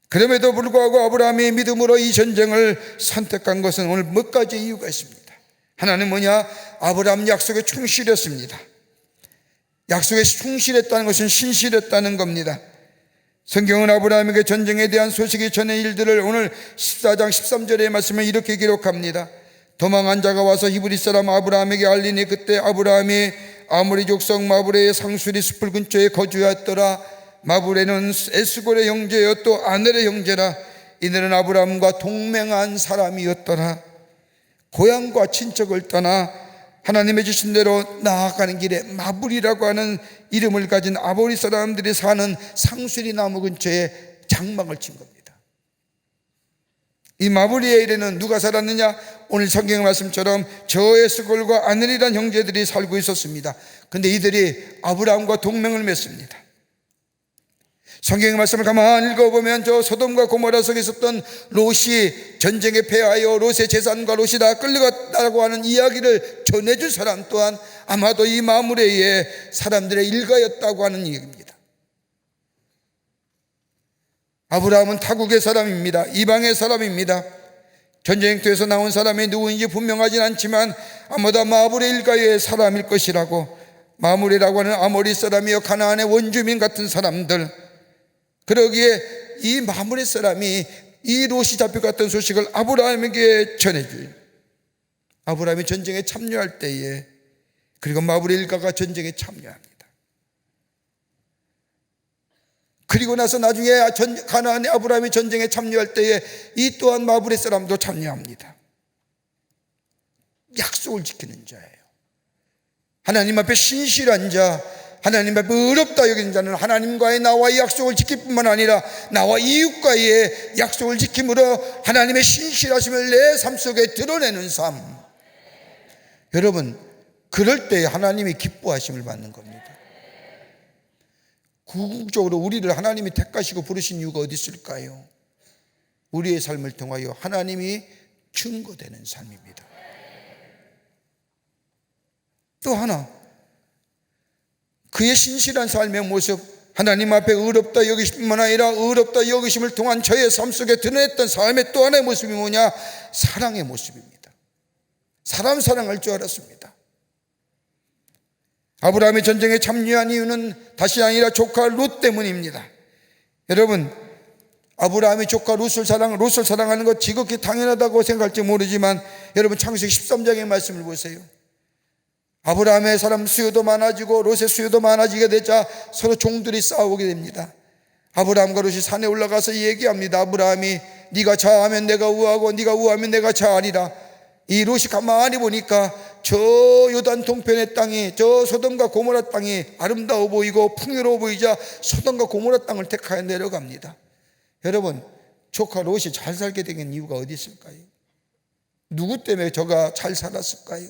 그럼에도 불구하고 아브라함이 믿음으로 이 전쟁을 선택한 것은 오늘 몇 가지 이유가 있습니다. 하나는 뭐냐? 아브라함 약속에 충실했습니다. 약속에 충실했다는 것은 신실했다는 겁니다. 성경은 아브라함에게 전쟁에 대한 소식이 전해 일들을 오늘 14장 13절의 말씀을 이렇게 기록합니다. 도망한 자가 와서 히브리 사람 아브라함에게 알리니 그때 아브라함이 아모리 족속 마브레의 상수리 숲을 근처에 거주하였더라. 마브레는 에스골의 형제여 또 아넬의 형제라. 이들은 아브라함과 동맹한 사람이었더라. 고향과 친척을 떠나 하나님의 주신 대로 나아가는 길에 마불이라고 하는 이름을 가진 아모리 사람들이 사는 상수리 나무 근처에 장막을 친 겁니다. 이 마불리의 일에는 누가 살았느냐? 오늘 성경 말씀처럼 저 에스골과 아넬이란 형제들이 살고 있었습니다. 그런데 이들이 아브라함과 동맹을 맺습니다. 성경의 말씀을 가만히 읽어보면 저 소돔과 고모라 속에 있었던 롯이 전쟁에 패하여 롯의 재산과 롯이 다 끌려갔다고 하는 이야기를 전해줄 사람 또한 아마도 이 마므레의 사람들의 일가였다고 하는 얘기입니다. 아브라함은 타국의 사람입니다. 이방의 사람입니다. 전쟁터에서 나온 사람이 누구인지 분명하진 않지만 아마도 마므레 일가의 사람일 것이라고. 마므레라고 하는 아모리 사람이요 가나안의 원주민 같은 사람들, 그러기에 이 마므레 사람이 이 롯이 잡혀갔던 소식을 아브라함에게 전해줘요. 아브라함이 전쟁에 참여할 때에, 그리고 마므레 일가가 전쟁에 참여합니다. 그리고 나서 나중에 가나안의 아브라함이 전쟁에 참여할 때에 이 또한 마므레 사람도 참여합니다. 약속을 지키는 자예요. 하나님 앞에 신실한 자, 하나님 앞에 의롭다 여기는 자는 하나님과의 나와의 약속을 지킬 뿐만 아니라 나와 이웃과의 약속을 지킴으로 하나님의 신실하심을 내 삶 속에 드러내는 삶. 여러분, 그럴 때 하나님이 기뻐하심을 받는 겁니다. 궁극적으로 우리를 하나님이 택하시고 부르신 이유가 어디 있을까요? 우리의 삶을 통하여 하나님이 증거되는 삶입니다. 또 하나, 그의 신실한 삶의 모습, 하나님 앞에 의롭다 여기실 뿐만 아니라 의롭다 여기심을 통한 저의 삶 속에 드러냈던 삶의 또 하나의 모습이 뭐냐? 사랑의 모습입니다. 사람 사랑할 줄 알았습니다. 아브라함이 전쟁에 참여한 이유는 다시 아니라 조카 롯 때문입니다. 여러분, 아브라함이 조카 롯을 사랑하는 것 지극히 당연하다고 생각할지 모르지만 여러분, 창세기 13장의 말씀을 보세요. 아브라함의 사람 수요도 많아지고 롯의 수요도 많아지게 되자 서로 종들이 싸우게 됩니다. 아브라함과 롯이 산에 올라가서 얘기합니다. 아브라함이 네가 좌하면 내가 우하고 네가 우하면 내가 좌하리라. 이 롯이 가만히 보니까 저 요단 동편의 땅이, 저 소돔과 고모라 땅이 아름다워 보이고 풍요로워 보이자 소돔과 고모라 땅을 택하여 내려갑니다. 여러분, 조카 롯이 잘 살게 된 이유가 어디 있을까요? 누구 때문에 저가 잘 살았을까요?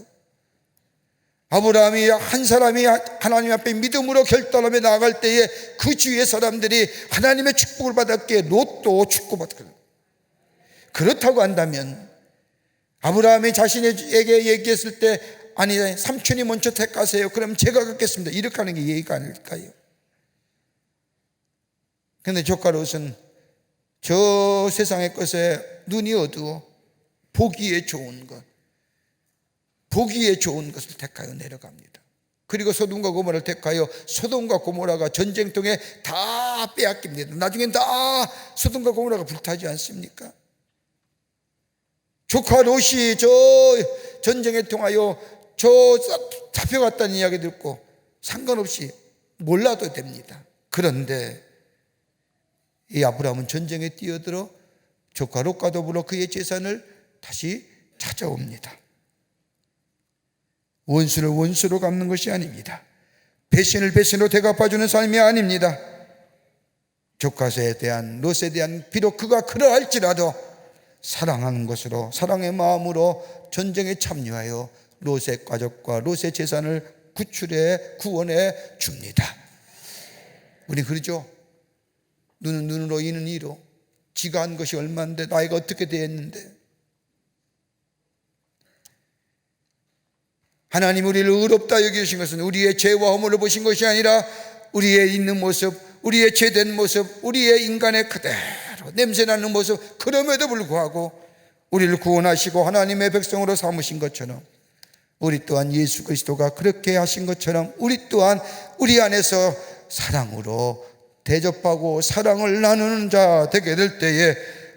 아브라함이 한 사람이 하나님 앞에 믿음으로 결단하며 나아갈 때에 그 주위의 사람들이 하나님의 축복을 받았기에 롯도 축복받았거든요. 그렇다고 한다면 아브라함이 자신에게 얘기했을 때 아니 삼촌이 먼저 택하세요. 그럼 제가 갖겠습니다. 이렇게 하는 게 예의가 아닐까요? 그런데 조카 롯은 저 세상의 것에 눈이 어두워 보기에 좋은 것, 보기에 좋은 것을 택하여 내려갑니다. 그리고 소돔과 고모라를 택하여 소돔과 고모라가 전쟁통에 다 빼앗깁니다. 나중엔 다 소돔과 고모라가 불타지 않습니까? 조카 롯이 저 전쟁에 통하여 저 잡혀갔다는 이야기 듣고 상관없이 몰라도 됩니다. 그런데 이 아브라함은 전쟁에 뛰어들어 조카 롯과 더불어 그의 재산을 다시 찾아옵니다. 원수를 원수로 갚는 것이 아닙니다. 배신을 배신으로 대갚아주는 삶이 아닙니다. 조카에 대한 롯에 대한 비록 그가 그러할지라도 사랑하는 것으로, 사랑의 마음으로 전쟁에 참여하여 롯의 가족과 롯의 재산을 구원해 줍니다. 우리 그러죠? 눈은 눈으로 이는 이로. 지가 한 것이 얼마인데 나이가 어떻게 되었는데. 하나님 우리를 의롭다 여기신 것은 우리의 죄와 허물을 보신 것이 아니라 우리의 있는 모습, 우리의 죄된 모습, 우리의 인간의 그대로 냄새나는 모습, 그럼에도 불구하고 우리를 구원하시고 하나님의 백성으로 삼으신 것처럼, 우리 또한 예수 그리스도가 그렇게 하신 것처럼 우리 또한 우리 안에서 사랑으로 대접하고 사랑을 나누는 자 되게 될 때에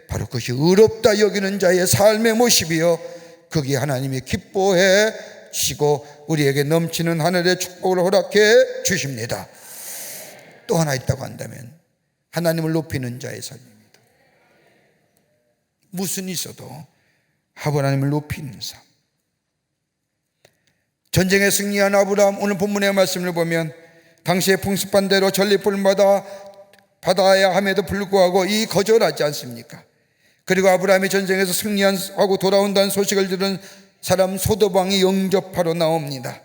바로 그것이 의롭다 여기는 자의 삶의 모습이요, 거기에 하나님이 기뻐해 주시고 우리에게 넘치는 하늘의 축복을 허락해 주십니다. 또 하나 있다고 한다면 하나님을 높이는 자의 삶입니다. 무슨 있어도 하나님을 높이는 삶. 전쟁에 승리한 아브라함, 오늘 본문의 말씀을 보면 당시의 풍습반대로 전리품마다 받아야 함에도 불구하고 이 거절하지 않습니까? 그리고 아브라함이 전쟁에서 승리하고 돌아온다는 소식을 들은 사람 소도방이 영접하러 나옵니다.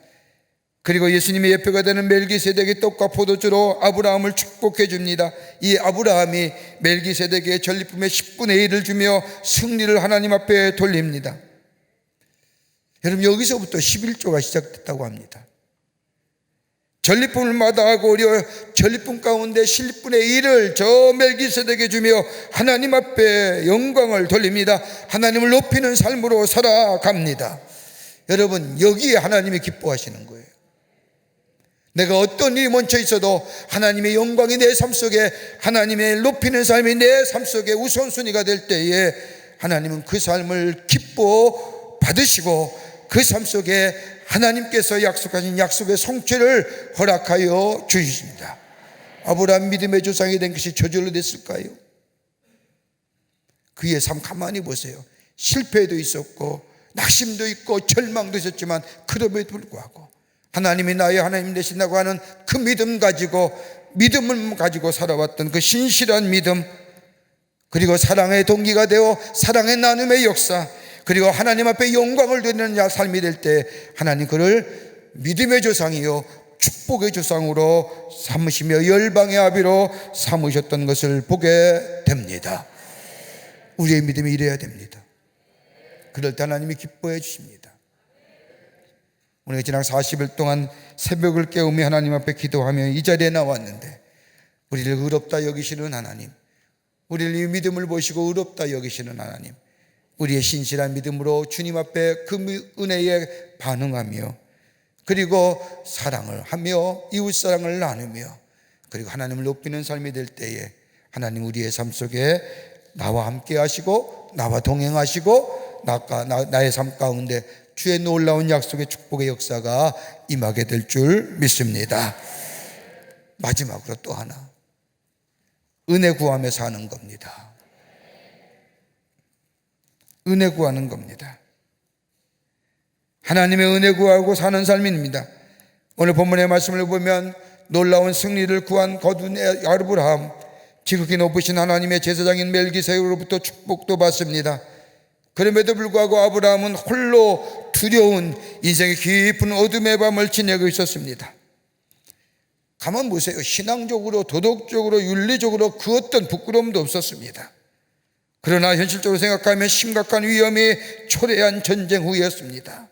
그리고 예수님의 예표가 되는 멜기세덱이 떡과 포도주로 아브라함을 축복해 줍니다. 이 아브라함이 멜기세덱의 전리품의 10분의 1을 주며 승리를 하나님 앞에 돌립니다. 여러분, 여기서부터 11조가 시작됐다고 합니다. 전리품을 마다하고 전리품 가운데 10분의 1을 저 멜기세덱에게 주며 하나님 앞에 영광을 돌립니다. 하나님을 높이는 삶으로 살아갑니다. 여러분, 여기에 하나님이 기뻐하시는 거예요. 내가 어떤 일이 멈춰 있어도 하나님의 영광이 내 삶 속에, 하나님의 높이는 삶이 내 삶 속에 우선순위가 될 때에 하나님은 그 삶을 기뻐 받으시고 그 삶 속에 하나님께서 약속하신 약속의 성취를 허락하여 주십니다. 아브라함 믿음의 조상이 된 것이 저절로 됐을까요? 그의 삶 가만히 보세요. 실패도 있었고 낙심도 있고 절망도 있었지만 그럼에도 불구하고 하나님이 나의 하나님 되신다고 하는 그 믿음을 가지고 살아왔던 그 신실한 믿음, 그리고 사랑의 동기가 되어 사랑의 나눔의 역사, 그리고 하나님 앞에 영광을 드리는 삶이 될 때 하나님 그를 믿음의 조상이요 축복의 조상으로 삼으시며 열방의 아비로 삼으셨던 것을 보게 됩니다. 우리의 믿음이 이래야 됩니다. 그럴 때 하나님이 기뻐해 주십니다. 우리가 지난 40일 동안 새벽을 깨우며 하나님 앞에 기도하며 이 자리에 나왔는데, 우리를 의롭다 여기시는 하나님, 우리를 믿음을 보시고 의롭다 여기시는 하나님, 우리의 신실한 믿음으로 주님 앞에 그 은혜에 반응하며, 그리고 사랑을 하며 이웃사랑을 나누며, 그리고 하나님을 높이는 삶이 될 때에 하나님 우리의 삶 속에 나와 함께 하시고 나와 동행하시고 나의 삶 가운데 주의 놀라운 약속의 축복의 역사가 임하게 될 줄 믿습니다. 마지막으로 또 하나, 은혜 구하며 사는 겁니다. 은혜 구하는 겁니다. 하나님의 은혜 구하고 사는 삶입니다. 오늘 본문의 말씀을 보면 놀라운 승리를 구한 거둔 아브라함, 지극히 높으신 하나님의 제사장인 멜기세덱으로부터 축복도 받습니다. 그럼에도 불구하고 아브라함은 홀로 두려운 인생의 깊은 어둠의 밤을 지내고 있었습니다. 가만 보세요. 신앙적으로, 도덕적으로, 윤리적으로 그 어떤 부끄러움도 없었습니다. 그러나 현실적으로 생각하면 심각한 위험이 초래한 전쟁 후였습니다.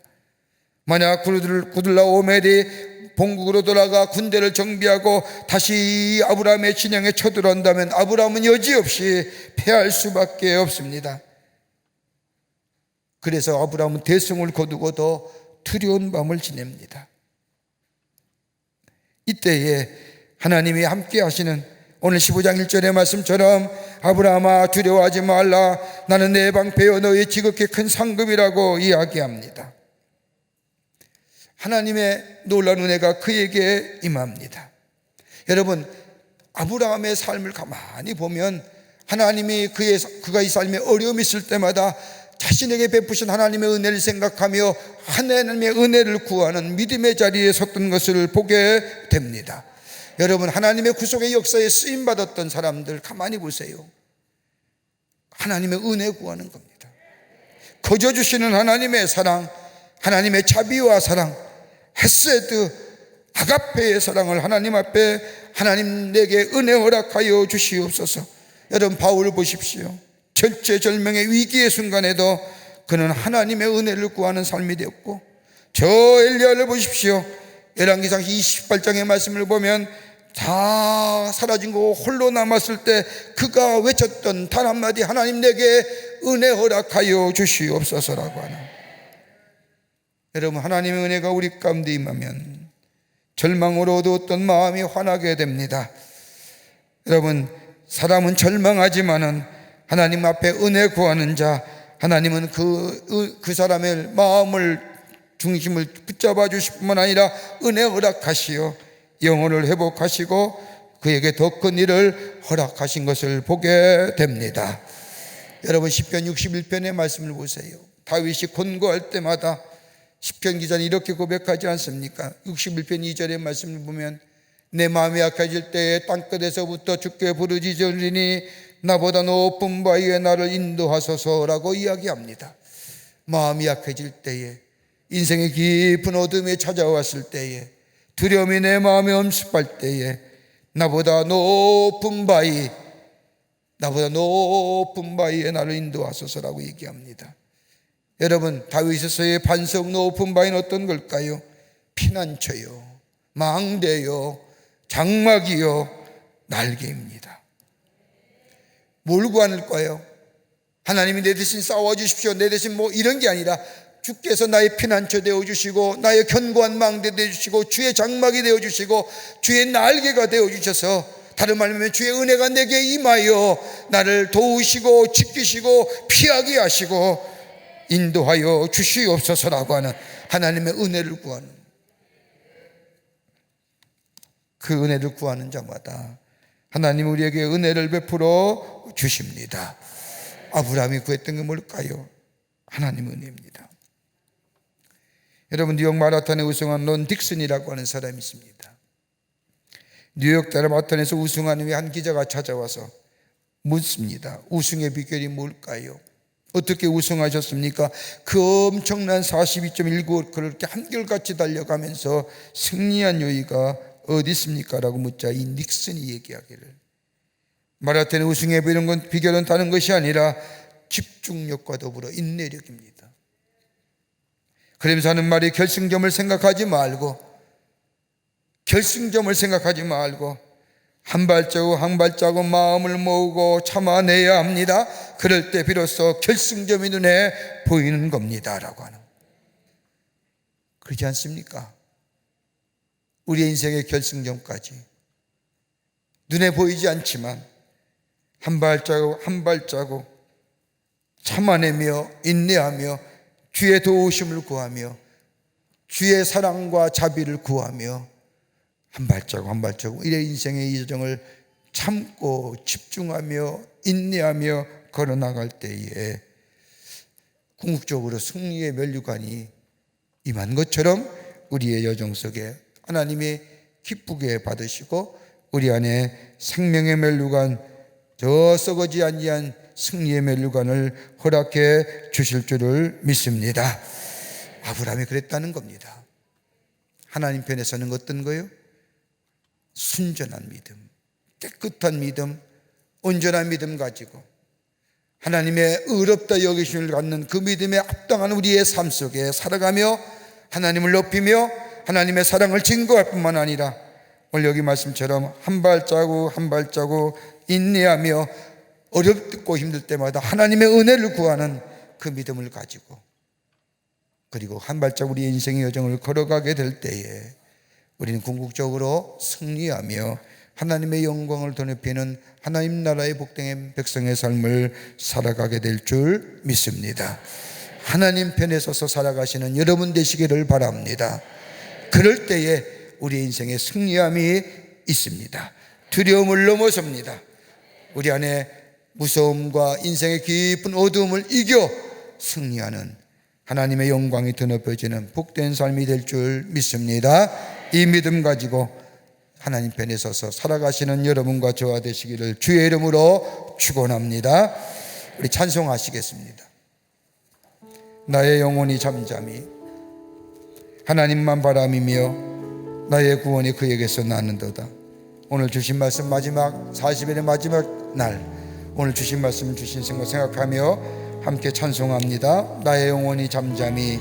만약 구들라오멜이 본국으로 돌아가 군대를 정비하고 다시 아브라함의 진영에 쳐들어온다면 아브라함은 여지없이 패할 수밖에 없습니다. 그래서 아브라함은 대성을 거두고도 두려운 밤을 지냅니다. 이때에 하나님이 함께 하시는 오늘 15장 1절의 말씀처럼 아브라함아 두려워하지 말라, 나는 내 방패여 너의 지극히 큰 상급이라고 이야기합니다. 하나님의 놀라운 은혜가 그에게 임합니다. 여러분, 아브라함의 삶을 가만히 보면 하나님이 그가 이 삶에 어려움이 있을 때마다 자신에게 베푸신 하나님의 은혜를 생각하며 하나님의 은혜를 구하는 믿음의 자리에 섰던 것을 보게 됩니다. 여러분, 하나님의 구속의 역사에 쓰임받았던 사람들 가만히 보세요. 하나님의 은혜 구하는 겁니다. 거저 주시는 하나님의 사랑, 하나님의 자비와 사랑, 헤세드, 아가페의 사랑을 하나님 앞에 하나님 내게 은혜 허락하여 주시옵소서. 여러분, 바울을 보십시오. 절체절명의 위기의 순간에도 그는 하나님의 은혜를 구하는 삶이 되었고, 저 엘리야를 보십시오. 열왕기상 28장의 말씀을 보면 다 사라진 거 홀로 남았을 때 그가 외쳤던 단 한마디, 하나님 내게 은혜 허락하여 주시옵소서라고 하는. 여러분, 하나님의 은혜가 우리 가운데 임하면 절망으로 어두웠던 마음이 환하게 됩니다. 여러분, 사람은 절망하지만은 하나님 앞에 은혜 구하는 자, 하나님은 그 사람의 마음을 중심을 붙잡아 주실 뿐만 아니라 은혜 허락하시어 영혼을 회복하시고 그에게 더 큰 일을 허락하신 것을 보게 됩니다. 여러분, 시편 61편의 말씀을 보세요. 다윗이 권고할 때마다 시편 기자는 이렇게 고백하지 않습니까? 61편 2절의 말씀을 보면 내 마음이 약해질 때에 땅끝에서부터 주께 부르짖으리니 나보다 높은 바위에 나를 인도하소서라고 이야기합니다. 마음이 약해질 때에, 인생의 깊은 어둠에 찾아왔을 때에, 두려움이 내 마음에 엄습할 때에 나보다 높은 바위에 나를 인도하소서라고 얘기합니다. 여러분, 다윗에서의 반석 높은 바위는 어떤 걸까요? 피난처요, 망대요, 장막이요, 날개입니다. 뭘 구하는거예요? 하나님이 내 대신 싸워주십시오, 내 대신 뭐 이런 게 아니라 주께서 나의 피난처 되어주시고 나의 견고한 망대 되어주시고 주의 장막이 되어주시고 주의 날개가 되어주셔서, 다른 말하면 주의 은혜가 내게 임하여 나를 도우시고 지키시고 피하게 하시고 인도하여 주시옵소서라고 하는 하나님의 은혜를 구하는, 그 은혜를 구하는 자마다 하나님 우리에게 은혜를 베풀어 주십니다. 아브라함이 구했던 게 뭘까요? 하나님의 은혜입니다. 여러분, 뉴욕 마라톤에 우승한 론 딕슨이라고 하는 사람이 있습니다. 뉴욕 마라톤에서 우승한 후에 한 기자가 찾아와서 묻습니다. 우승의 비결이 뭘까요? 어떻게 우승하셨습니까? 그 엄청난 42.19 그렇게 한결같이 달려가면서 승리한 요인가 어디 있습니까? 라고 묻자 이 닉슨이 얘기하기를, 마라톤의 우승의 비결은 다른 것이 아니라 집중력과 더불어 인내력입니다. 그러면서 하는 말이 결승점을 생각하지 말고 한 발자국 한 발자국 마음을 모으고 참아내야 합니다. 그럴 때 비로소 결승점이 눈에 보이는 겁니다 라고 하는, 그렇지 않습니까? 우리의 인생의 결승점까지 눈에 보이지 않지만 한 발자국 한 발자국 참아내며 인내하며 주의 도우심을 구하며 주의 사랑과 자비를 구하며 한 발자국 한 발자국 이래 인생의 이 여정을 참고 집중하며 인내하며 걸어나갈 때에 궁극적으로 승리의 면류관이 임한 것처럼 우리의 여정 속에 하나님이 기쁘게 받으시고 우리 안에 생명의 면류관, 저 썩어지 아니한 승리의 면류관을 허락해 주실 줄을 믿습니다. 아브라함이 그랬다는 겁니다. 하나님 편에 서는 어떤 거요? 순전한 믿음, 깨끗한 믿음, 온전한 믿음 가지고 하나님의 의롭다 여기심을 갖는 그 믿음에 합당한 우리의 삶 속에 살아가며 하나님을 높이며 하나님의 사랑을 증거할 뿐만 아니라 오늘 여기 말씀처럼 한 발자국 한 발자국 인내하며 어렵고 힘들 때마다 하나님의 은혜를 구하는 그 믿음을 가지고, 그리고 한 발자국 우리의 인생의 여정을 걸어가게 될 때에 우리는 궁극적으로 승리하며 하나님의 영광을 더럽히는 하나님 나라의 복된 백성의 삶을 살아가게 될 줄 믿습니다. 하나님 편에 서서 살아가시는 여러분 되시기를 바랍니다. 그럴 때에 우리의 인생에 승리함이 있습니다. 두려움을 넘어섭니다. 우리 안에 무서움과 인생의 깊은 어두움을 이겨 승리하는 하나님의 영광이 드높여지는 복된 삶이 될 줄 믿습니다. 이 믿음 가지고 하나님 편에 서서 살아가시는 여러분과 저와 되시기를 주의 이름으로 축원합니다. 우리 찬송하시겠습니다. 나의 영혼이 잠잠히 하나님만 바라미며 나의 구원이 그에게서 나는도다. 오늘 주신 말씀 마지막 40일의 마지막 날, 오늘 주신 말씀 주신 생각하며 함께 찬송합니다. 나의 영혼이 잠잠히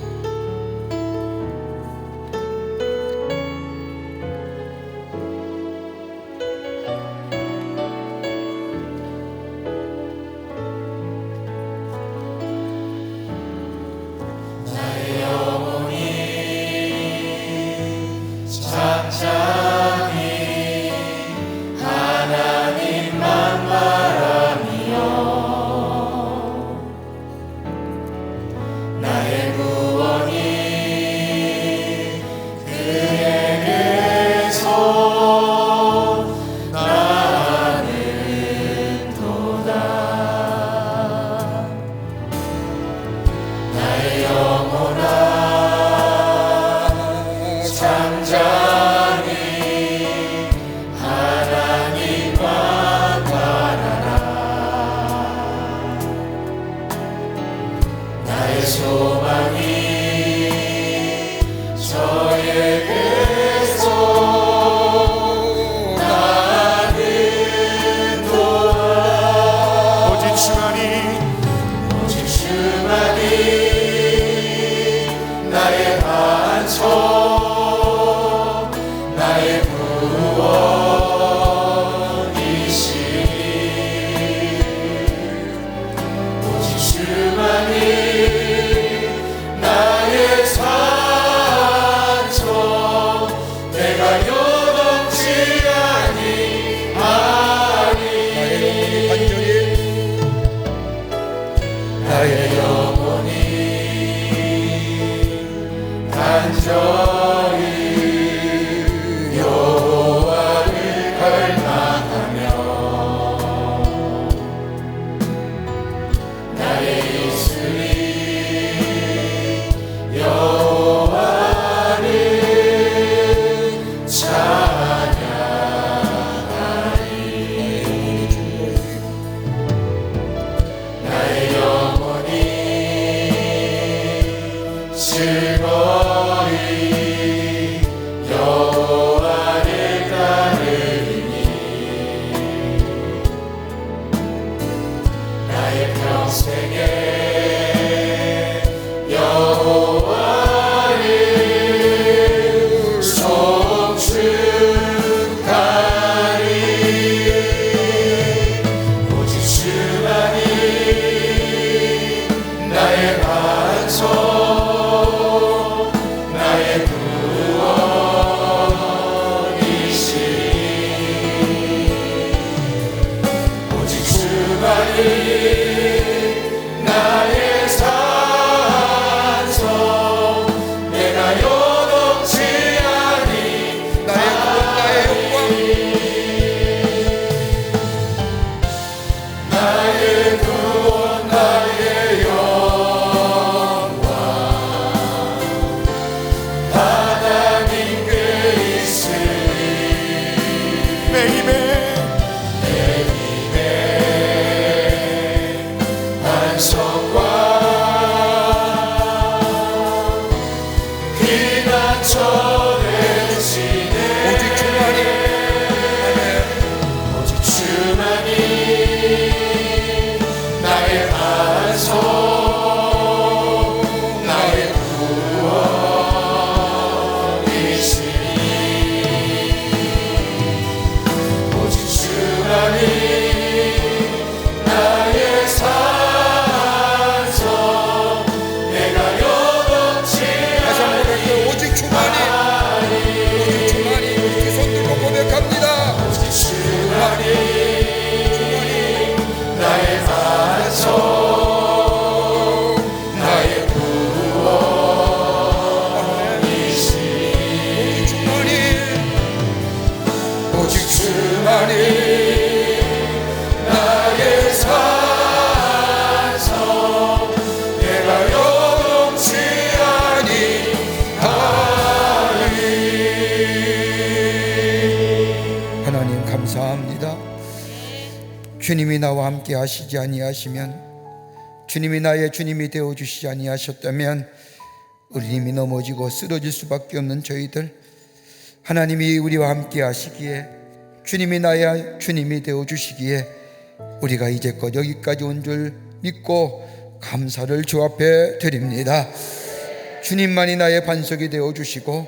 나의 산성 내가 요동치 아니 나의 구원 나의 영광 나의 구원 나의 영광 하나님께 있으리 내 힘에 반석과 피난처 되시네 오직 주만이 아멘 오직 주만이 나의 반석 나의 구원이시니 오직 주만이 나의 산성 내가 요동치 다시 한번 할게요. 오직 주만이 우리 손 들고 고백합니다. 오직 주만이 나의 반석 나의 구원이시니 주만이 오직 주만이 나의 산성 내가 요동치 아니하리 하나님 감사합니다. 주님이 나와 함께 하시지 아니하시면 주님이 나의 주님이 되어주시지 아니하셨다면 우리님이 넘어지고 쓰러질 수밖에 없는 저희들 하나님이 우리와 함께 하시기에 주님이 나의 주님이 되어주시기에 우리가 이제껏 여기까지 온 줄 믿고 감사를 주 앞에 드립니다. 주님만이 나의 반석이 되어주시고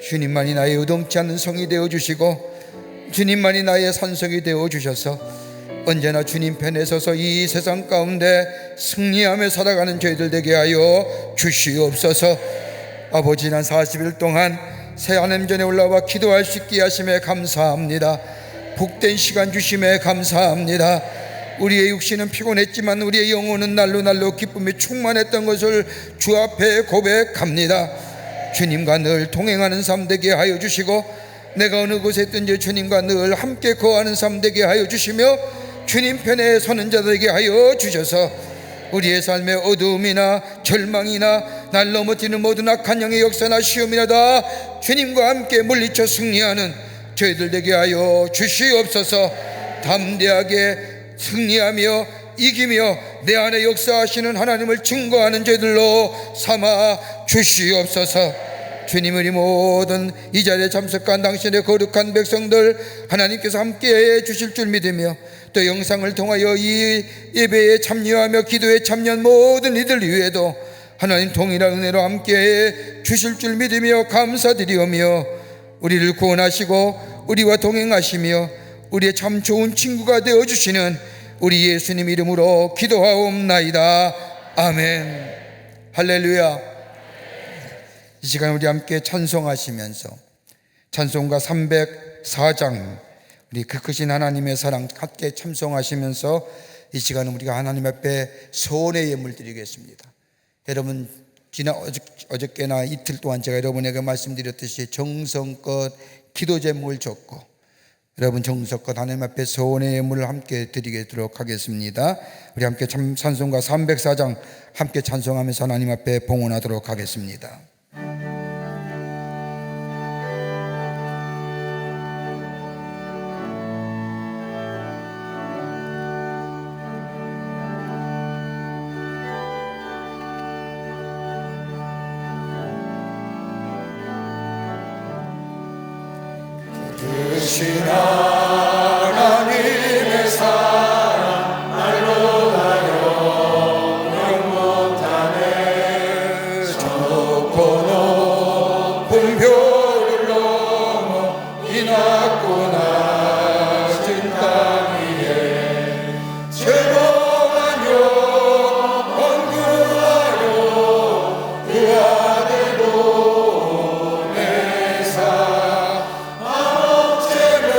주님만이 나의 의동치 않는 성이 되어주시고 주님만이 나의 산성이 되어주셔서 언제나 주님 편에 서서 이 세상 가운데 승리하며 살아가는 저희들 되게 하여 주시옵소서. 아버지 지난 40일 동안 새 하나님 전에 올라와 기도할 수 있게 하심에 감사합니다. 복된 시간 주심에 감사합니다. 우리의 육신은 피곤했지만 우리의 영혼은 날로 날로 기쁨에 충만했던 것을 주 앞에 고백합니다. 주님과 늘 동행하는 삶 되게 하여 주시고 내가 어느 곳에 있든지 주님과 늘 함께 거하는 삶 되게 하여 주시며 주님 편에 서는 자 되게 하여 주셔서 우리의 삶의 어두움이나 절망이나 날 넘어뜨리는 모든 악한 영의 역사나 시험이나 다 주님과 함께 물리쳐 승리하는 저희들 되게 하여 주시옵소서. 담대하게 승리하며 이기며 내 안에 역사하시는 하나님을 증거하는 저희들로 삼아 주시옵소서. 주님 우리 모든 이 자리에 참석한 당신의 거룩한 백성들 하나님께서 함께해 주실 줄 믿으며 또 영상을 통하여 이 예배에 참여하며 기도에 참여한 모든 이들 위에도 하나님 동일한 은혜로 함께해 주실 줄 믿으며 감사드리오며 우리를 구원하시고 우리와 동행하시며 우리의 참 좋은 친구가 되어주시는 우리 예수님 이름으로 기도하옵나이다. 아멘. 할렐루야. 이 시간 우리 함께 찬송하시면서 찬송가 304장 우리 그 크신 하나님의 사랑 함께 찬송하시면서 이 시간은 우리가 하나님 앞에 소원의 예물 드리겠습니다. 여러분 지난 어저께나 이틀 동안 제가 여러분에게 말씀드렸듯이 정성껏 기도 제목을 줬고 여러분 정성껏 하나님 앞에 소원의 예물을 함께 드리도록 하겠습니다. 우리 함께 찬송가 304장 함께 찬송하면서 하나님 앞에 봉헌하도록 하겠습니다. 크신 하나님의 사랑 말로 다 영영 못하네. 좋고 높은 벽을 넘어 이 낮고 낮은 땅 위에 죄범한 영혼 구하여 그 아들로 내사 죄를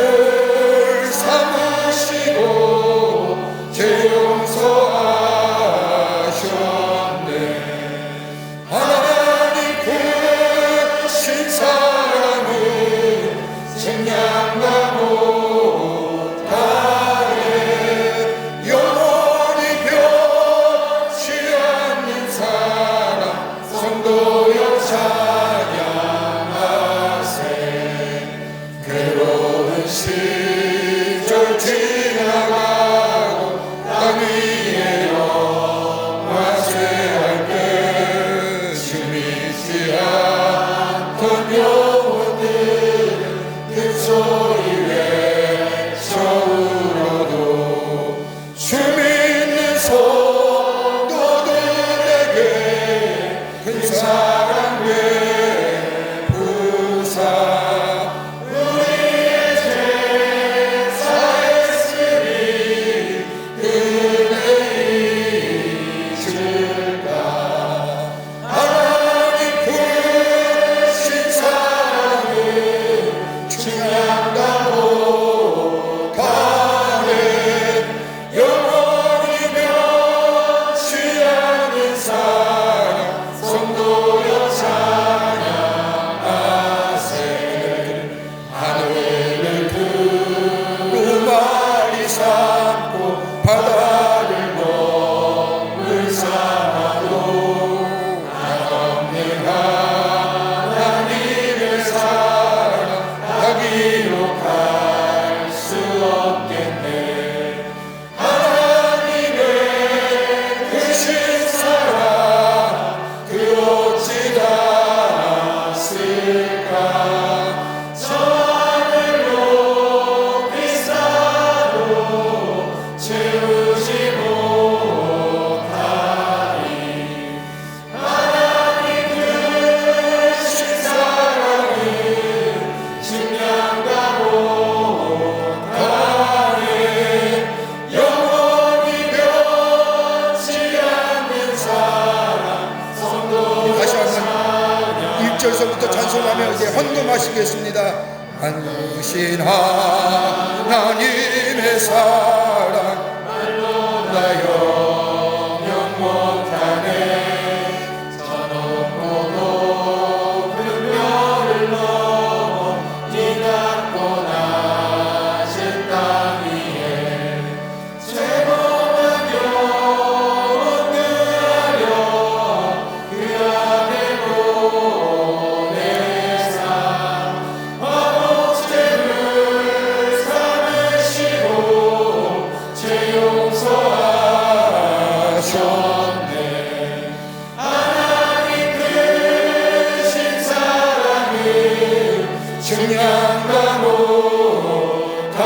안으신 하나님의 사랑 말로 나 영영 못하네. 저 높고도 불멸을 넘어 이 낮고 낮은 땅 위에 죄범한 영혼 그하려 그 안에 보내사 화목제를 삼으시고 죄 용서하셨네. 하나님 크신 사랑은 증량과 못하네.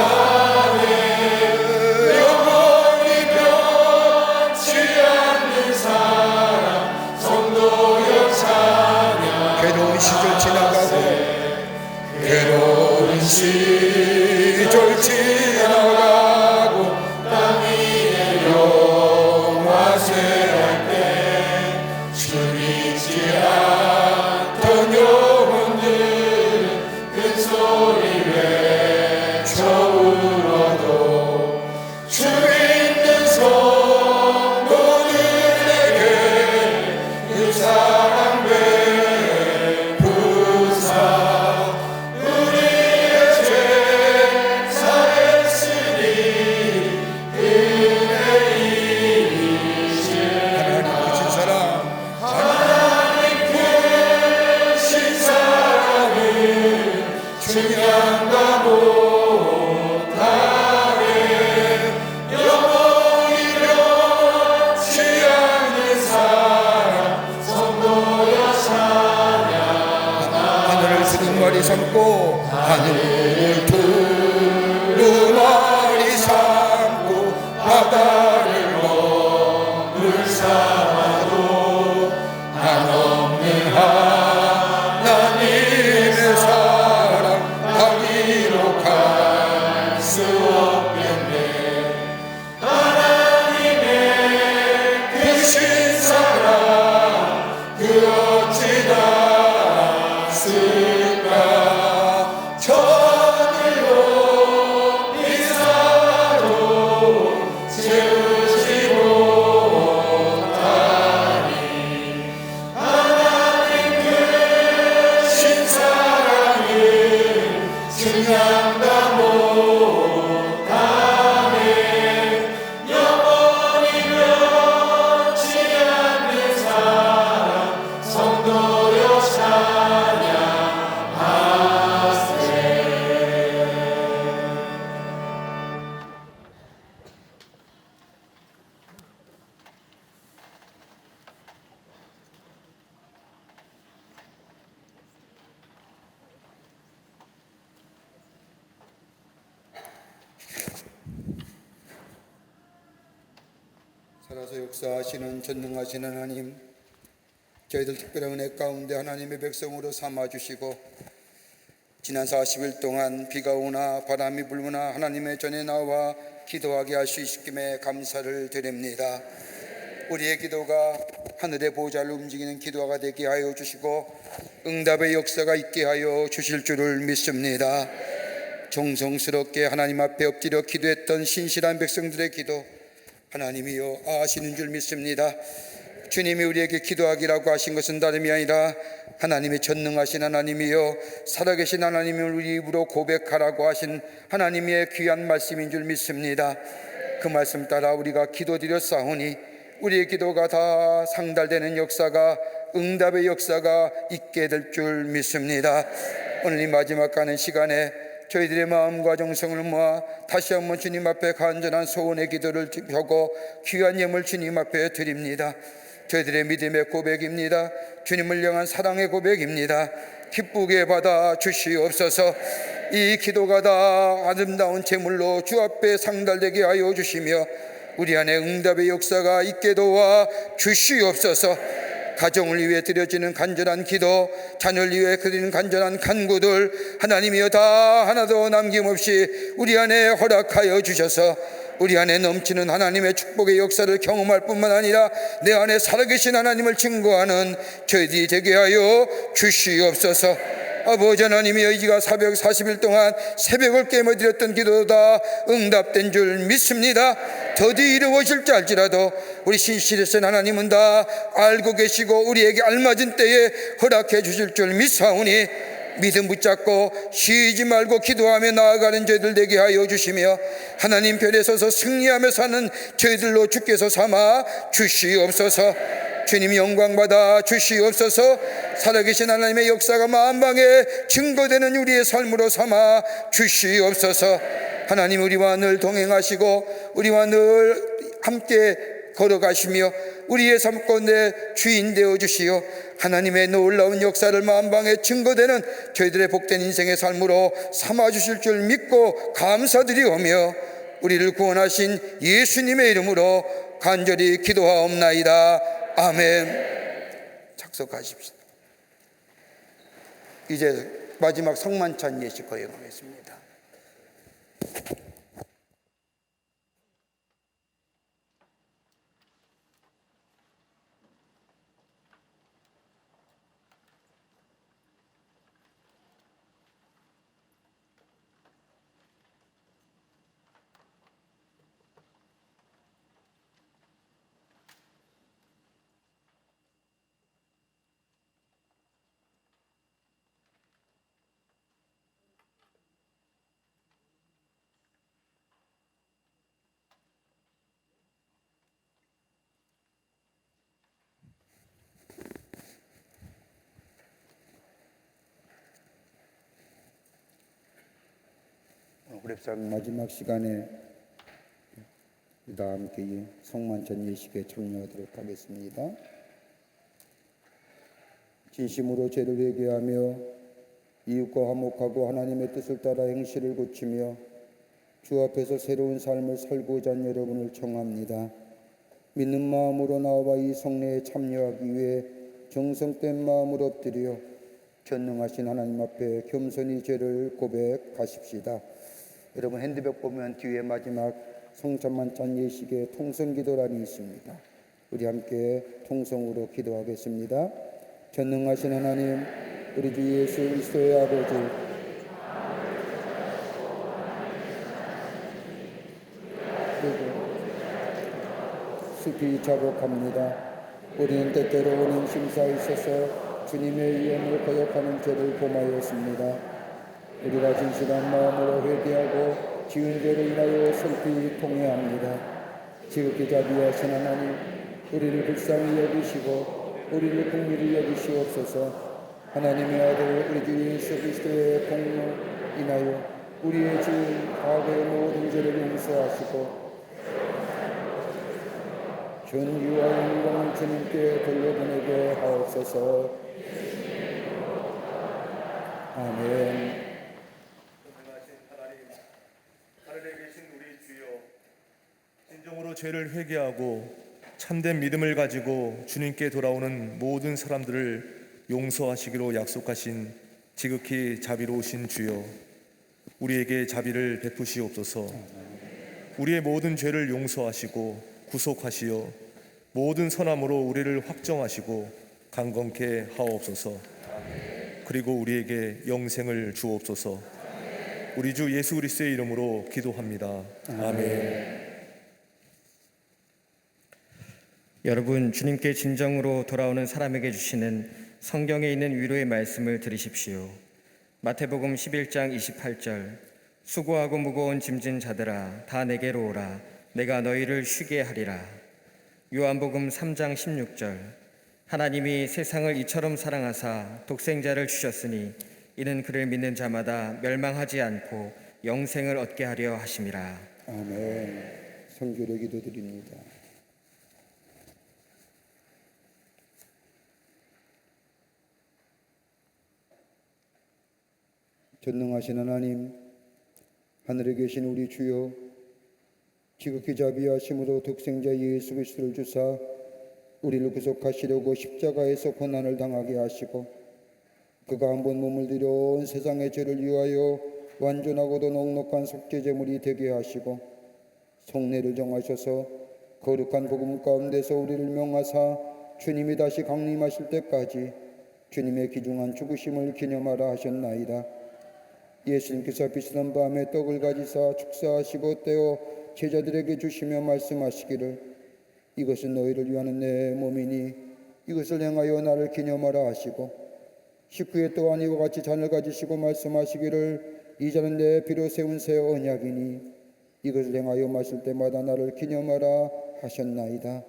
영원히 변치 않는 사랑 성도여 찬양. 괴로운 시절 지나가고 괴로운 시절 지나가고 땅 위에 영화쇠할 때 주 믿지 않던 영혼들 큰 소리 외쳐 울어도 주 믿는 성도들에게 그 사랑 베푸사 우리의 죄 사했으니 은혜이시. 하나님 크신 사랑 하나님 크신 사랑은 증량과 못하네. 영원히 변치 않는 사랑 성도여 찬양. 하늘을 두루마리 삼고 하늘을 두루마리 삼고 바다를 물 삼아도 한없는 하나님의 사랑 하기로 갈 수 없겠네. 하나님의 크신 사랑 그 어찌 닿았을까. 천일로 인사도 채우지 못하니 하나님 크신 사랑은 증량과 못하네. 영원히 변치 않는 사랑 성도여 찬양하세. 살아서 역사하시는 전능하신 하나님, 저희들 특별한 은혜 가운데 하나님의 백성으로 삼아주시고 지난 40일 동안 비가 오나 바람이 불거나 하나님의 전에 나와 기도하게 할 수 있음에 감사를 드립니다. 우리의 기도가 하늘의 보좌를 움직이는 기도가 되게 하여 주시고 응답의 역사가 있게 하여 주실 줄을 믿습니다. 정성스럽게 하나님 앞에 엎드려 기도했던 신실한 백성들의 기도 하나님이여 아시는 줄 믿습니다. 주님이 우리에게 기도하기라고 하신 것은 다름이 아니라 하나님의 전능하신 하나님이여 살아계신 하나님을 우리 입으로 고백하라고 하신 하나님의 귀한 말씀인 줄 믿습니다. 그 말씀 따라 우리가 기도드렸사오니 우리의 기도가 다 상달되는 역사가 응답의 역사가 있게 될 줄 믿습니다. 오늘 이 마지막 가는 시간에 저희들의 마음과 정성을 모아 다시 한번 주님 앞에 간절한 소원의 기도를 하고 귀한 예물 주님 앞에 드립니다. 저희들의 믿음의 고백입니다. 주님을 향한 사랑의 고백입니다. 기쁘게 받아 주시옵소서. 이 기도가 다 아름다운 제물로 주 앞에 상달되게 하여 주시며 우리 안에 응답의 역사가 있게 도와 주시옵소서. 가정을 위해 드려지는 간절한 기도, 자녀를 위해 드리는 간절한 간구들 하나님이여 다 하나도 남김없이 우리 안에 허락하여 주셔서 우리 안에 넘치는 하나님의 축복의 역사를 경험할 뿐만 아니라 내 안에 살아계신 하나님을 증거하는 저희들이 되게 하여 주시옵소서. 아버지 하나님의 의지가 440일 동안 새벽을 깨어드렸던 기도도 다 응답된 줄 믿습니다. 더디 이루어질 줄 알지라도 우리 신실하신 하나님은 다 알고 계시고 우리에게 알맞은 때에 허락해 주실 줄 믿사오니 믿음 붙잡고 쉬지 말고 기도하며 나아가는 저희들 되게 하여 주시며 하나님 편에 서서 승리하며 사는 저희들로 주께서 삼아 주시옵소서. 주님 영광 받아 주시옵소서. 살아계신 하나님의 역사가 만방에 증거되는 우리의 삶으로 삼아 주시옵소서. 하나님 우리와 늘 동행하시고 우리와 늘 함께 걸어가시며 우리의 삶 가운데 주인 되어 주시어 하나님의 놀라운 역사를 만방에 증거되는 저희들의 복된 인생의 삶으로 삼아 주실 줄 믿고 감사드리오며 우리를 구원하신 예수님의 이름으로 간절히 기도하옵나이다. 아멘. 착석하십시다. 이제 마지막 성만찬 예식 거행하겠습니다. 그랩상 마지막 시간에 다 함께 성만찬 예식에 참여하도록 하겠습니다. 진심으로 죄를 회개하며 이웃과 화목하고 하나님의 뜻을 따라 행실을 고치며 주 앞에서 새로운 삶을 살고자 하는 여러분을 청합니다. 믿는 마음으로 나와 이 성례에 참여하기 위해 정성된 마음으로 엎드려 전능하신 하나님 앞에 겸손히 죄를 고백하십시다. 여러분 핸드백 보면 뒤에 마지막 성찬만찬 예식의 통성기도란이 있습니다. 우리 함께 통성으로 기도하겠습니다. 전능하신 하나님, 우리 주 예수 그리스도의 아버지, 깊이 자복합니다. 우리는 때때로 오는 심사에 있어서 주님의 위엄을 거역하는 죄를 범하였습니다. 우리가 진실한 마음으로 회개하고 지은 죄를 인하여 슬피 통회합니다. 지극히 자비하신 하나님, 우리를 불쌍히 여기시고 우리를 긍휼히 여기시옵소서. 하나님의 아들 우리 주 예수 그리스도의 공로 인하여 우리의 지은 과거의 모든 죄를 용서하시고 존귀와 영광을 주님께 돌려보내게 하옵소서. 아멘. 하늘에 계신 우리 주여, 진정으로 죄를 회개하고 참된 믿음을 가지고 주님께 돌아오는 모든 사람들을 용서하시기로 약속하신 지극히 자비로우신 주여, 우리에게 자비를 베푸시옵소서. 우리의 모든 죄를 용서하시고 구속하시어 모든 선함으로 우리를 확정하시고 강건케 하옵소서. 그리고 우리에게 영생을 주옵소서. 우리 주 예수 그리스도의 이름으로 기도합니다. 아멘. 여러분, 주님께 진정으로 돌아오는 사람에게 주시는 성경에 있는 위로의 말씀을 들으십시오. 마태복음 11장 28절, 수고하고 무거운 짐진 자들아 다 내게로 오라, 내가 너희를 쉬게 하리라. 요한복음 3장 16절, 하나님이 세상을 이처럼 사랑하사 독생자를 주셨으니 이는 그를 믿는 자마다 멸망하지 않고 영생을 얻게 하려 하심이라. 아멘. 성결의 기도드립니다. 전능하신 하나님, 하늘에 계신 우리 주여, 지극히 자비하심으로 독생자 예수 그리스도를 주사 우리를 구속하시려고 십자가에서 고난을 당하게 하시고 그가 한번 몸을 들여 온 세상의 죄를 위하여 완전하고도 넉넉한 속죄 제물이 되게 하시고 성례를 정하셔서 거룩한 복음 가운데서 우리를 명하사 주님이 다시 강림하실 때까지 주님의 귀중한 죽으심을 기념하라 하셨나이다. 예수님께서 비스던 밤에 떡을 가지사 축사하시고 떼어 제자들에게 주시며 말씀하시기를 이것은 너희를 위하는 내 몸이니 이것을 행하여 나를 기념하라 하시고 식후에 또한 이와 같이 잔을 가지시고 말씀하시기를 이 잔은 내 피로 세운 새 언약이니 이것을 행하여 마실 때마다 나를 기념하라 하셨나이다.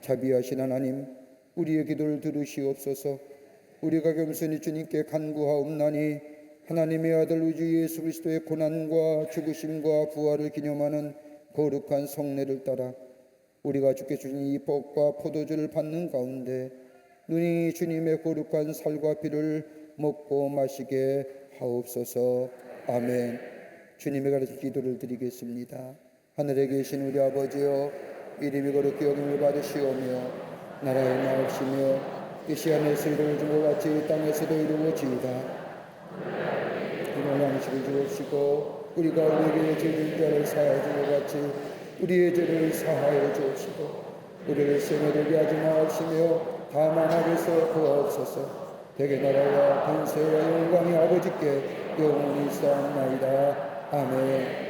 자비하신 하나님, 우리의 기도를 들으시옵소서. 우리가 겸손히 주님께 간구하옵나니 하나님의 아들 우주 예수 그리스도의 고난과 죽으심과 부활을 기념하는 거룩한 성례를 따라 우리가 주께 주신 이 떡과 포도주를 받는 가운데 눈이 주님의 거룩한 살과 피를 먹고 마시게 하옵소서. 아멘. 주님의 가르친 기도를 드리겠습니다. 하늘에 계신 우리 아버지여, 이름이 거룩히 여김을 받으시오며 나라의 나옵시며 이 시간에서 이루어진 것 같이 이 땅에서도 이루어지이다. 오늘 양식을 주옵시고 우리가 우리에게 죄진 자를 사하여 준 것 같이 우리의 죄를 사하여 주옵시고 우리를 시험에 들게 하지 마옵시며 다만 악에서 구하옵소서. 대개 나라와 권세와 영광이 아버지께 영원히 있사옵나이다. 아멘.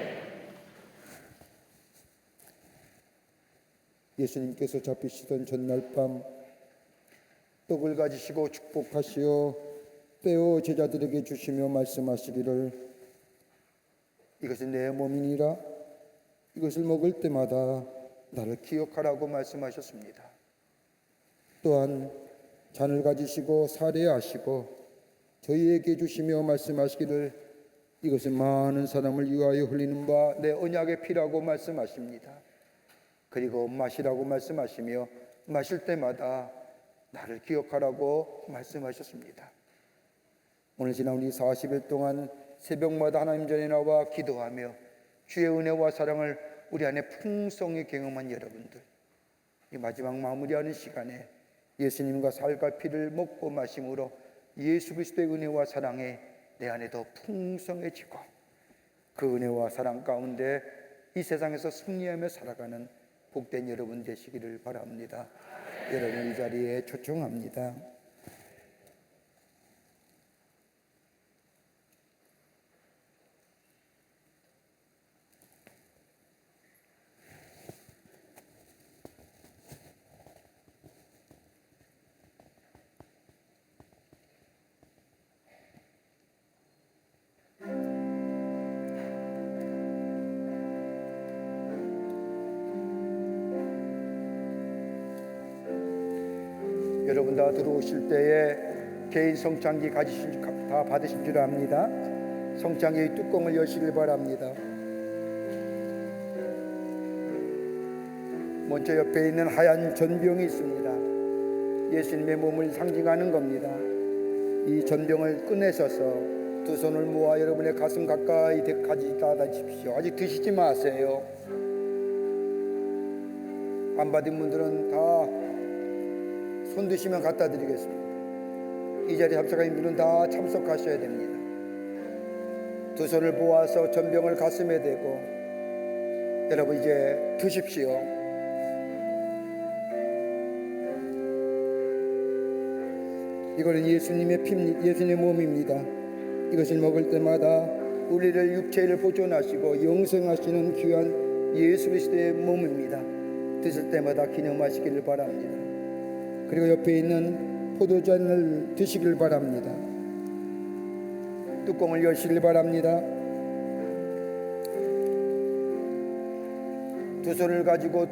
예수님께서 잡히시던 전날 밤 떡을 가지시고 축복하시어 떼어 제자들에게 주시며 말씀하시기를 이것은 내 몸이니라 이것을 먹을 때마다 나를 기억하라고 말씀하셨습니다. 또한 잔을 가지시고 사례하시고 저희에게 주시며 말씀하시기를 이것은 많은 사람을 위하여 흘리는 바 내 언약의 피라고 말씀하십니다. 그리고 마시라고 말씀하시며 마실 때마다 나를 기억하라고 말씀하셨습니다. 오늘 지난 우리 40일 동안 새벽마다 하나님 전에 나와 기도하며 주의 은혜와 사랑을 우리 안에 풍성히 경험한 여러분들, 이 마지막 마무리하는 시간에 예수님과 살과 피를 먹고 마심으로 예수 그리스도의 은혜와 사랑에 내 안에 더 풍성해지고 그 은혜와 사랑 가운데 이 세상에서 승리하며 살아가는 복된 여러분 되시기를 바랍니다. 여러분 이 자리에 초청합니다. 여러분 다 들어오실 때에 개인 성장기 다 받으신 줄 압니다. 성장기의 뚜껑을 여시길 바랍니다. 먼저 옆에 있는 하얀 전병이 있습니다. 예수님의 몸을 상징하는 겁니다. 이 전병을 꺼내셔서 두 손을 모아 여러분의 가슴 가까이 가져다 주십시오. 아직 드시지 마세요. 안 받은 분들은 다 손 드시면 갖다 드리겠습니다. 이 자리에 참석하신 분은 다 참석하셔야 됩니다. 두 손을 모아서 전병을 가슴에 대고 여러분 이제 드십시오. 이거는 예수님의 피입니다. 예수님의 몸입니다. 이것을 먹을 때마다 우리를 육체를 보존하시고 영생하시는 귀한 예수 그리스도의 몸입니다. 드실 때마다 기념하시기를 바랍니다. 그리고 옆에 있는 포도잔을 드시길 바랍니다. 뚜껑을 여시길 바랍니다. 두 손을 가지고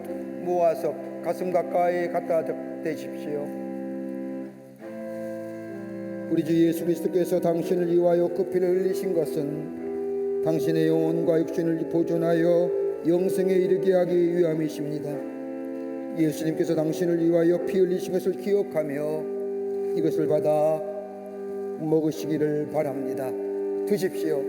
모아서 가슴 가까이 갖다 대십시오. 우리 주 예수 그리스도께서 당신을 위하여 그 피를 흘리신 것은 당신의 영혼과 육신을 보존하여 영생에 이르게 하기 위함이십니다. 예수님께서 당신을 위하여 피 흘리신 것을 기억하며 이것을 받아 먹으시기를 바랍니다. 드십시오.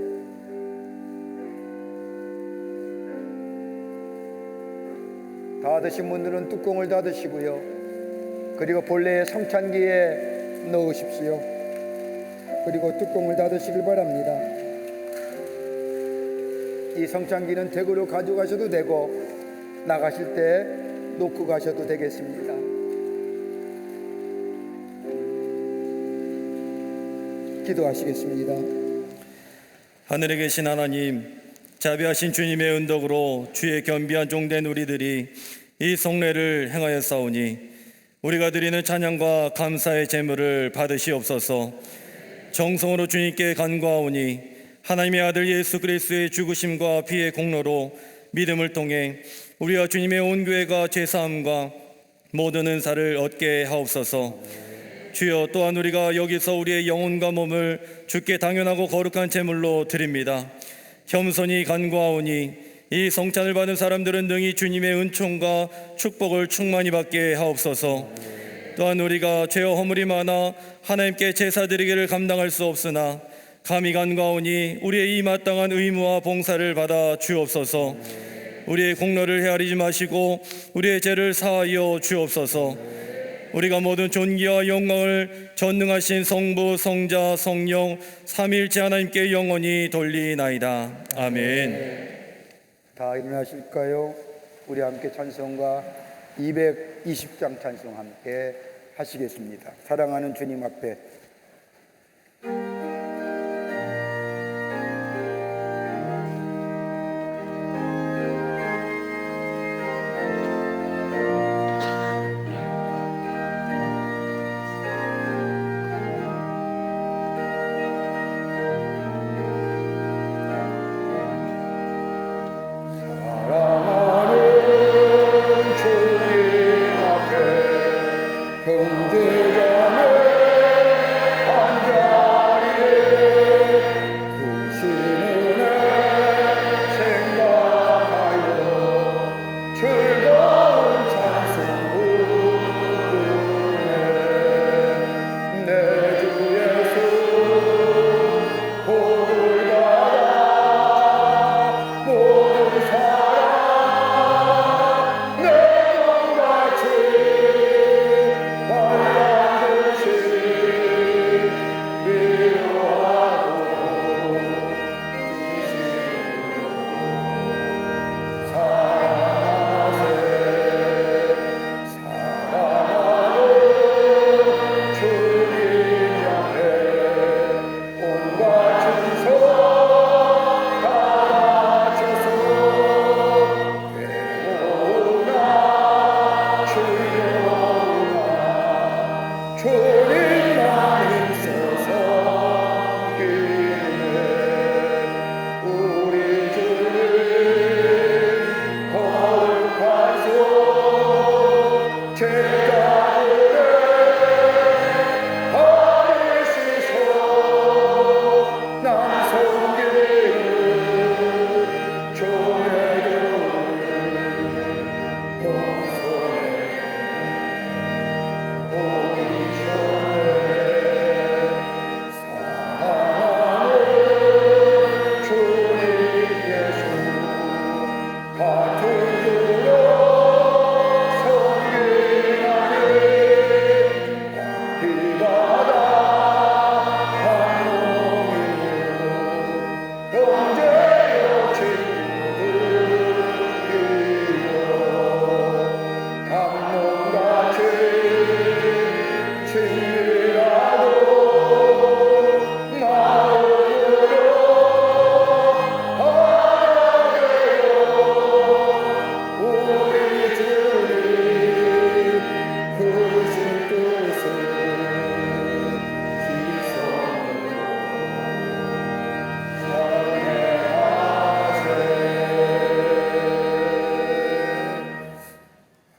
다 드신 분들은 뚜껑을 닫으시고요. 그리고 본래의 성찬기에 넣으십시오. 그리고 뚜껑을 닫으시길 바랍니다. 이 성찬기는 댁으로 가져가셔도 되고 나가실 때 놓고 가셔도 되겠습니다. 기도하시겠습니다. 하늘에 계신 하나님, 자비하신 주님의 은덕으로 주의 겸비한 종된 우리들이 이 성례를 행하였사오니 우리가 드리는 찬양과 감사의 제물을 받으시옵소서. 정성으로 주님께 간구하오니 하나님의 아들 예수 그리스도의 죽으심과 피의 공로로 믿음을 통해 우리와 주님의 온 교회가 죄사함과 모든 은사를 얻게 하옵소서. 주여, 또한 우리가 여기서 우리의 영혼과 몸을 주께 당연하고 거룩한 제물로 드립니다. 겸손히 간구하오니 이 성찬을 받은 사람들은 능히 주님의 은총과 축복을 충만히 받게 하옵소서. 또한 우리가 죄와 허물이 많아 하나님께 제사 드리기를 감당할 수 없으나 감히 간구하오니 우리의 이 마땅한 의무와 봉사를 받아 주옵소서. 우리의 공로를 헤아리지 마시고 우리의 죄를 사하여 주옵소서. 우리가 모든 존귀와 영광을 전능하신 성부, 성자, 성령 삼위일체 하나님께 영원히 돌리나이다. 아멘. 다 일어나실까요? 우리 함께 찬송가 220장 찬송 함께 하시겠습니다. 사랑하는 주님 앞에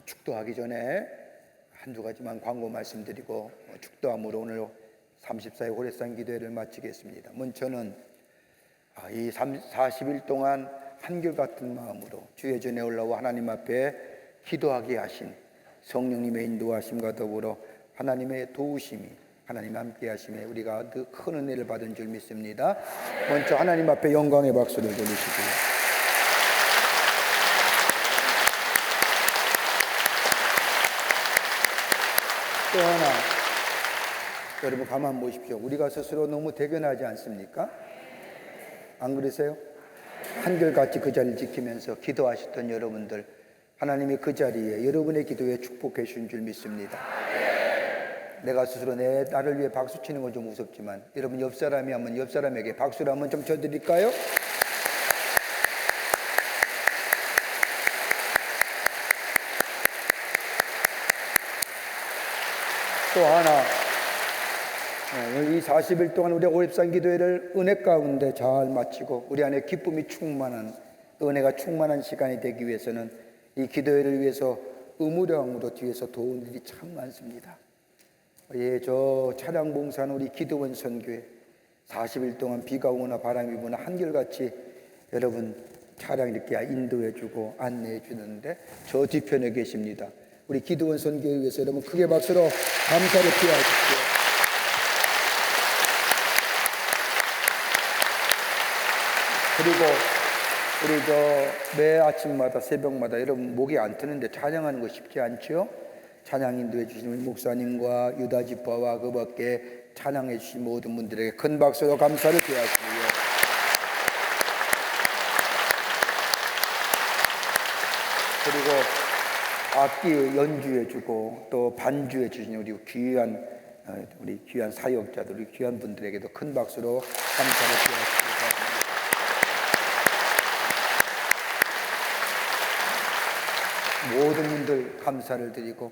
축도하기 전에 한두 가지만 광고 말씀드리고 축도함으로 오늘 34회 호래산 기도회를 마치겠습니다. 먼저는 이 40일 동안 한결같은 마음으로 주의 전에 올라와 하나님 앞에 기도하게 하신 성령님의 인도하심과 더불어 하나님의 도우심이 하나님 함께 하심에 우리가 그 큰 은혜를 받은 줄 믿습니다. 먼저 하나님 앞에 영광의 박수를 돌리시고요. 또 하나, 여러분 가만 보십시오. 우리가 스스로 너무 대견하지 않습니까? 안 그러세요? 한결같이 그 자리를 지키면서 기도하셨던 여러분들, 하나님이 그 자리에 여러분의 기도에 축복해 주신 줄 믿습니다. 내가 스스로 내 나를 위해 박수 치는 건 좀 무섭지만 여러분 옆 사람이 하면 옆 사람에게 박수를 한번 좀 쳐드릴까요? 또 하나, 오늘 이 40일 동안 우리 오랩산 기도회를 은혜 가운데 잘 마치고 우리 안에 기쁨이 충만한, 은혜가 충만한 시간이 되기 위해서는 이 기도회를 위해서 의무량으로 뒤에서 도운 일이 참 많습니다. 예, 저 차량 봉사는 우리 기도원 선교회 40일 동안 비가 오거나 바람이 부나 한결같이 여러분 차량 이렇게 인도해주고 안내해주는데 저 뒤편에 계십니다. 우리 기도원 선교회 위해서 여러분 크게 박수로 감사를 표하십시오. 그리고 우리 저 매 아침마다 새벽마다 여러분 목이 안 트는데 찬양하는 거 쉽지 않죠? 찬양 인도해 주신 우리 목사님과 유다 지파와 그 밖에 찬양해 주신 모든 분들에게 큰 박수로 감사를 표하시고요. 그리고 악기 연주해 주고 또 반주해 주신 우리 귀한 사역자들, 우리 귀한 분들에게도 큰 박수로 감사를 표하십니다. 모든 분들 감사를 드리고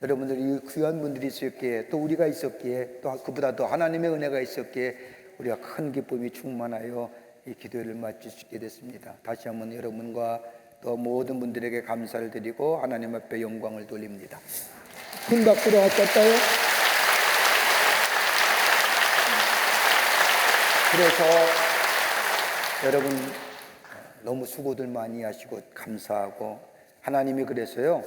여러분들이 귀한 분들이 있었기에 또 우리가 있었기에 또 그보다 더 하나님의 은혜가 있었기에 우리가 큰 기쁨이 충만하여 이 기도회를 마칠 수 있게 됐습니다. 다시 한번 여러분과 또 모든 분들에게 감사를 드리고 하나님 앞에 영광을 돌립니다. 큰 박수로 하셨다요? 그래서 여러분 너무 수고들 많이 하시고 감사하고 하나님이 그래서요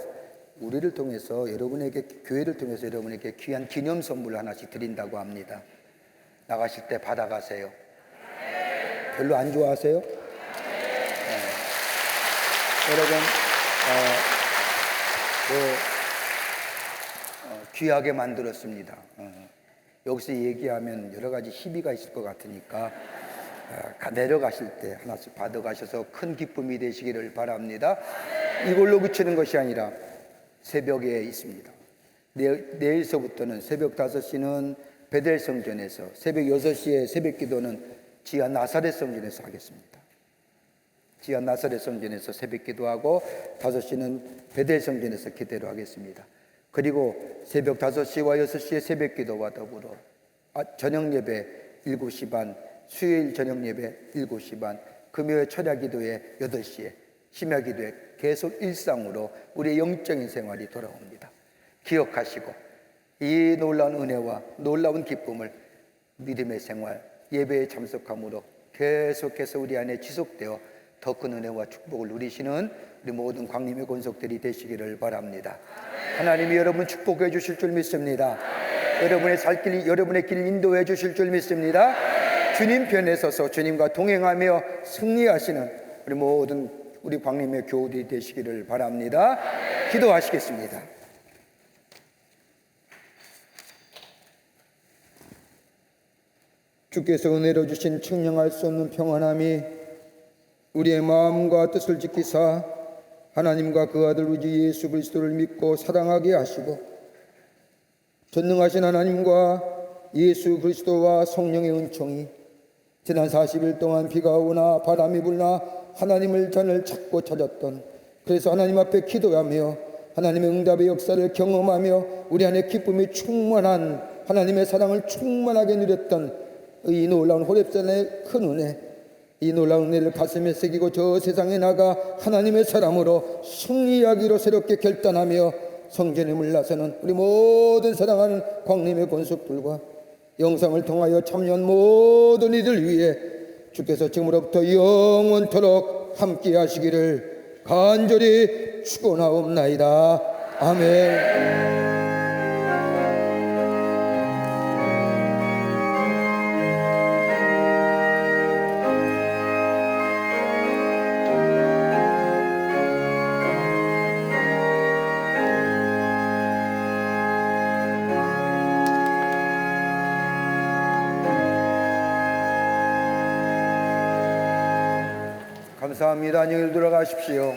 우리를 통해서 여러분에게 교회를 통해서 여러분에게 귀한 기념 선물 하나씩 드린다고 합니다. 나가실 때 받아가세요. 별로 안 좋아하세요? 여러분 귀하게 만들었습니다. 여기서 얘기하면 여러 가지 희비가 있을 것 같으니까 내려가실 때 하나씩 받아가셔서 큰 기쁨이 되시기를 바랍니다. 이걸로 그치는 것이 아니라 새벽에 있습니다. 내일서부터는 새벽 5시는 베델 성전에서, 새벽 6시에 새벽 기도는 지하 나사렛 성전에서 하겠습니다. 지하 나사렛 성전에서 새벽 기도하고 5시는 베델 성전에서 기도를 하겠습니다. 그리고 새벽 5시와 6시에 새벽 기도와 더불어 저녁 예배 7시 반, 수요일 저녁 예배 7시 반, 금요일 철야 기도회 8시에, 심야 기도회 계속 일상으로 우리의 영적인 생활이 돌아옵니다. 기억하시고 이 놀라운 은혜와 놀라운 기쁨을 믿음의 생활, 예배에 참석함으로 계속해서 우리 안에 지속되어 더 큰 은혜와 축복을 누리시는 우리 모든 광림의 권속들이 되시기를 바랍니다. 하나님이 여러분 축복해 주실 줄 믿습니다. 여러분의 살길, 여러분의 길 인도해 주실 줄 믿습니다. 주님 편에 서서 주님과 동행하며 승리하시는 우리 모든 우리 광림의 교우들이 되시기를 바랍니다. 기도하시겠습니다. 주께서 은혜로 주신 측량할 수 없는 평안함이 우리의 마음과 뜻을 지키사 하나님과 그 아들 우리 예수 그리스도를 믿고 사랑하게 하시고 전능하신 하나님과 예수 그리스도와 성령의 은총이 지난 40일 동안 비가 오나 바람이 불나 하나님을 전을 찾고 찾았던, 그래서 하나님 앞에 기도하며 하나님의 응답의 역사를 경험하며 우리 안에 기쁨이 충만한 하나님의 사랑을 충만하게 누렸던 이 놀라운 호렙산의 큰 은혜, 이 놀라운 은혜를 가슴에 새기고 저 세상에 나가 하나님의 사람으로 승리하기로 새롭게 결단하며 성전에 물러서는 우리 모든 사랑하는 광림의 권속들과 영상을 통하여 참여한 모든 이들 위해 주께서 지금으로부터 영원토록 함께 하시기를 간절히 축원하옵나이다. 아멘. 감사합니다. 안녕히 들어가십시오.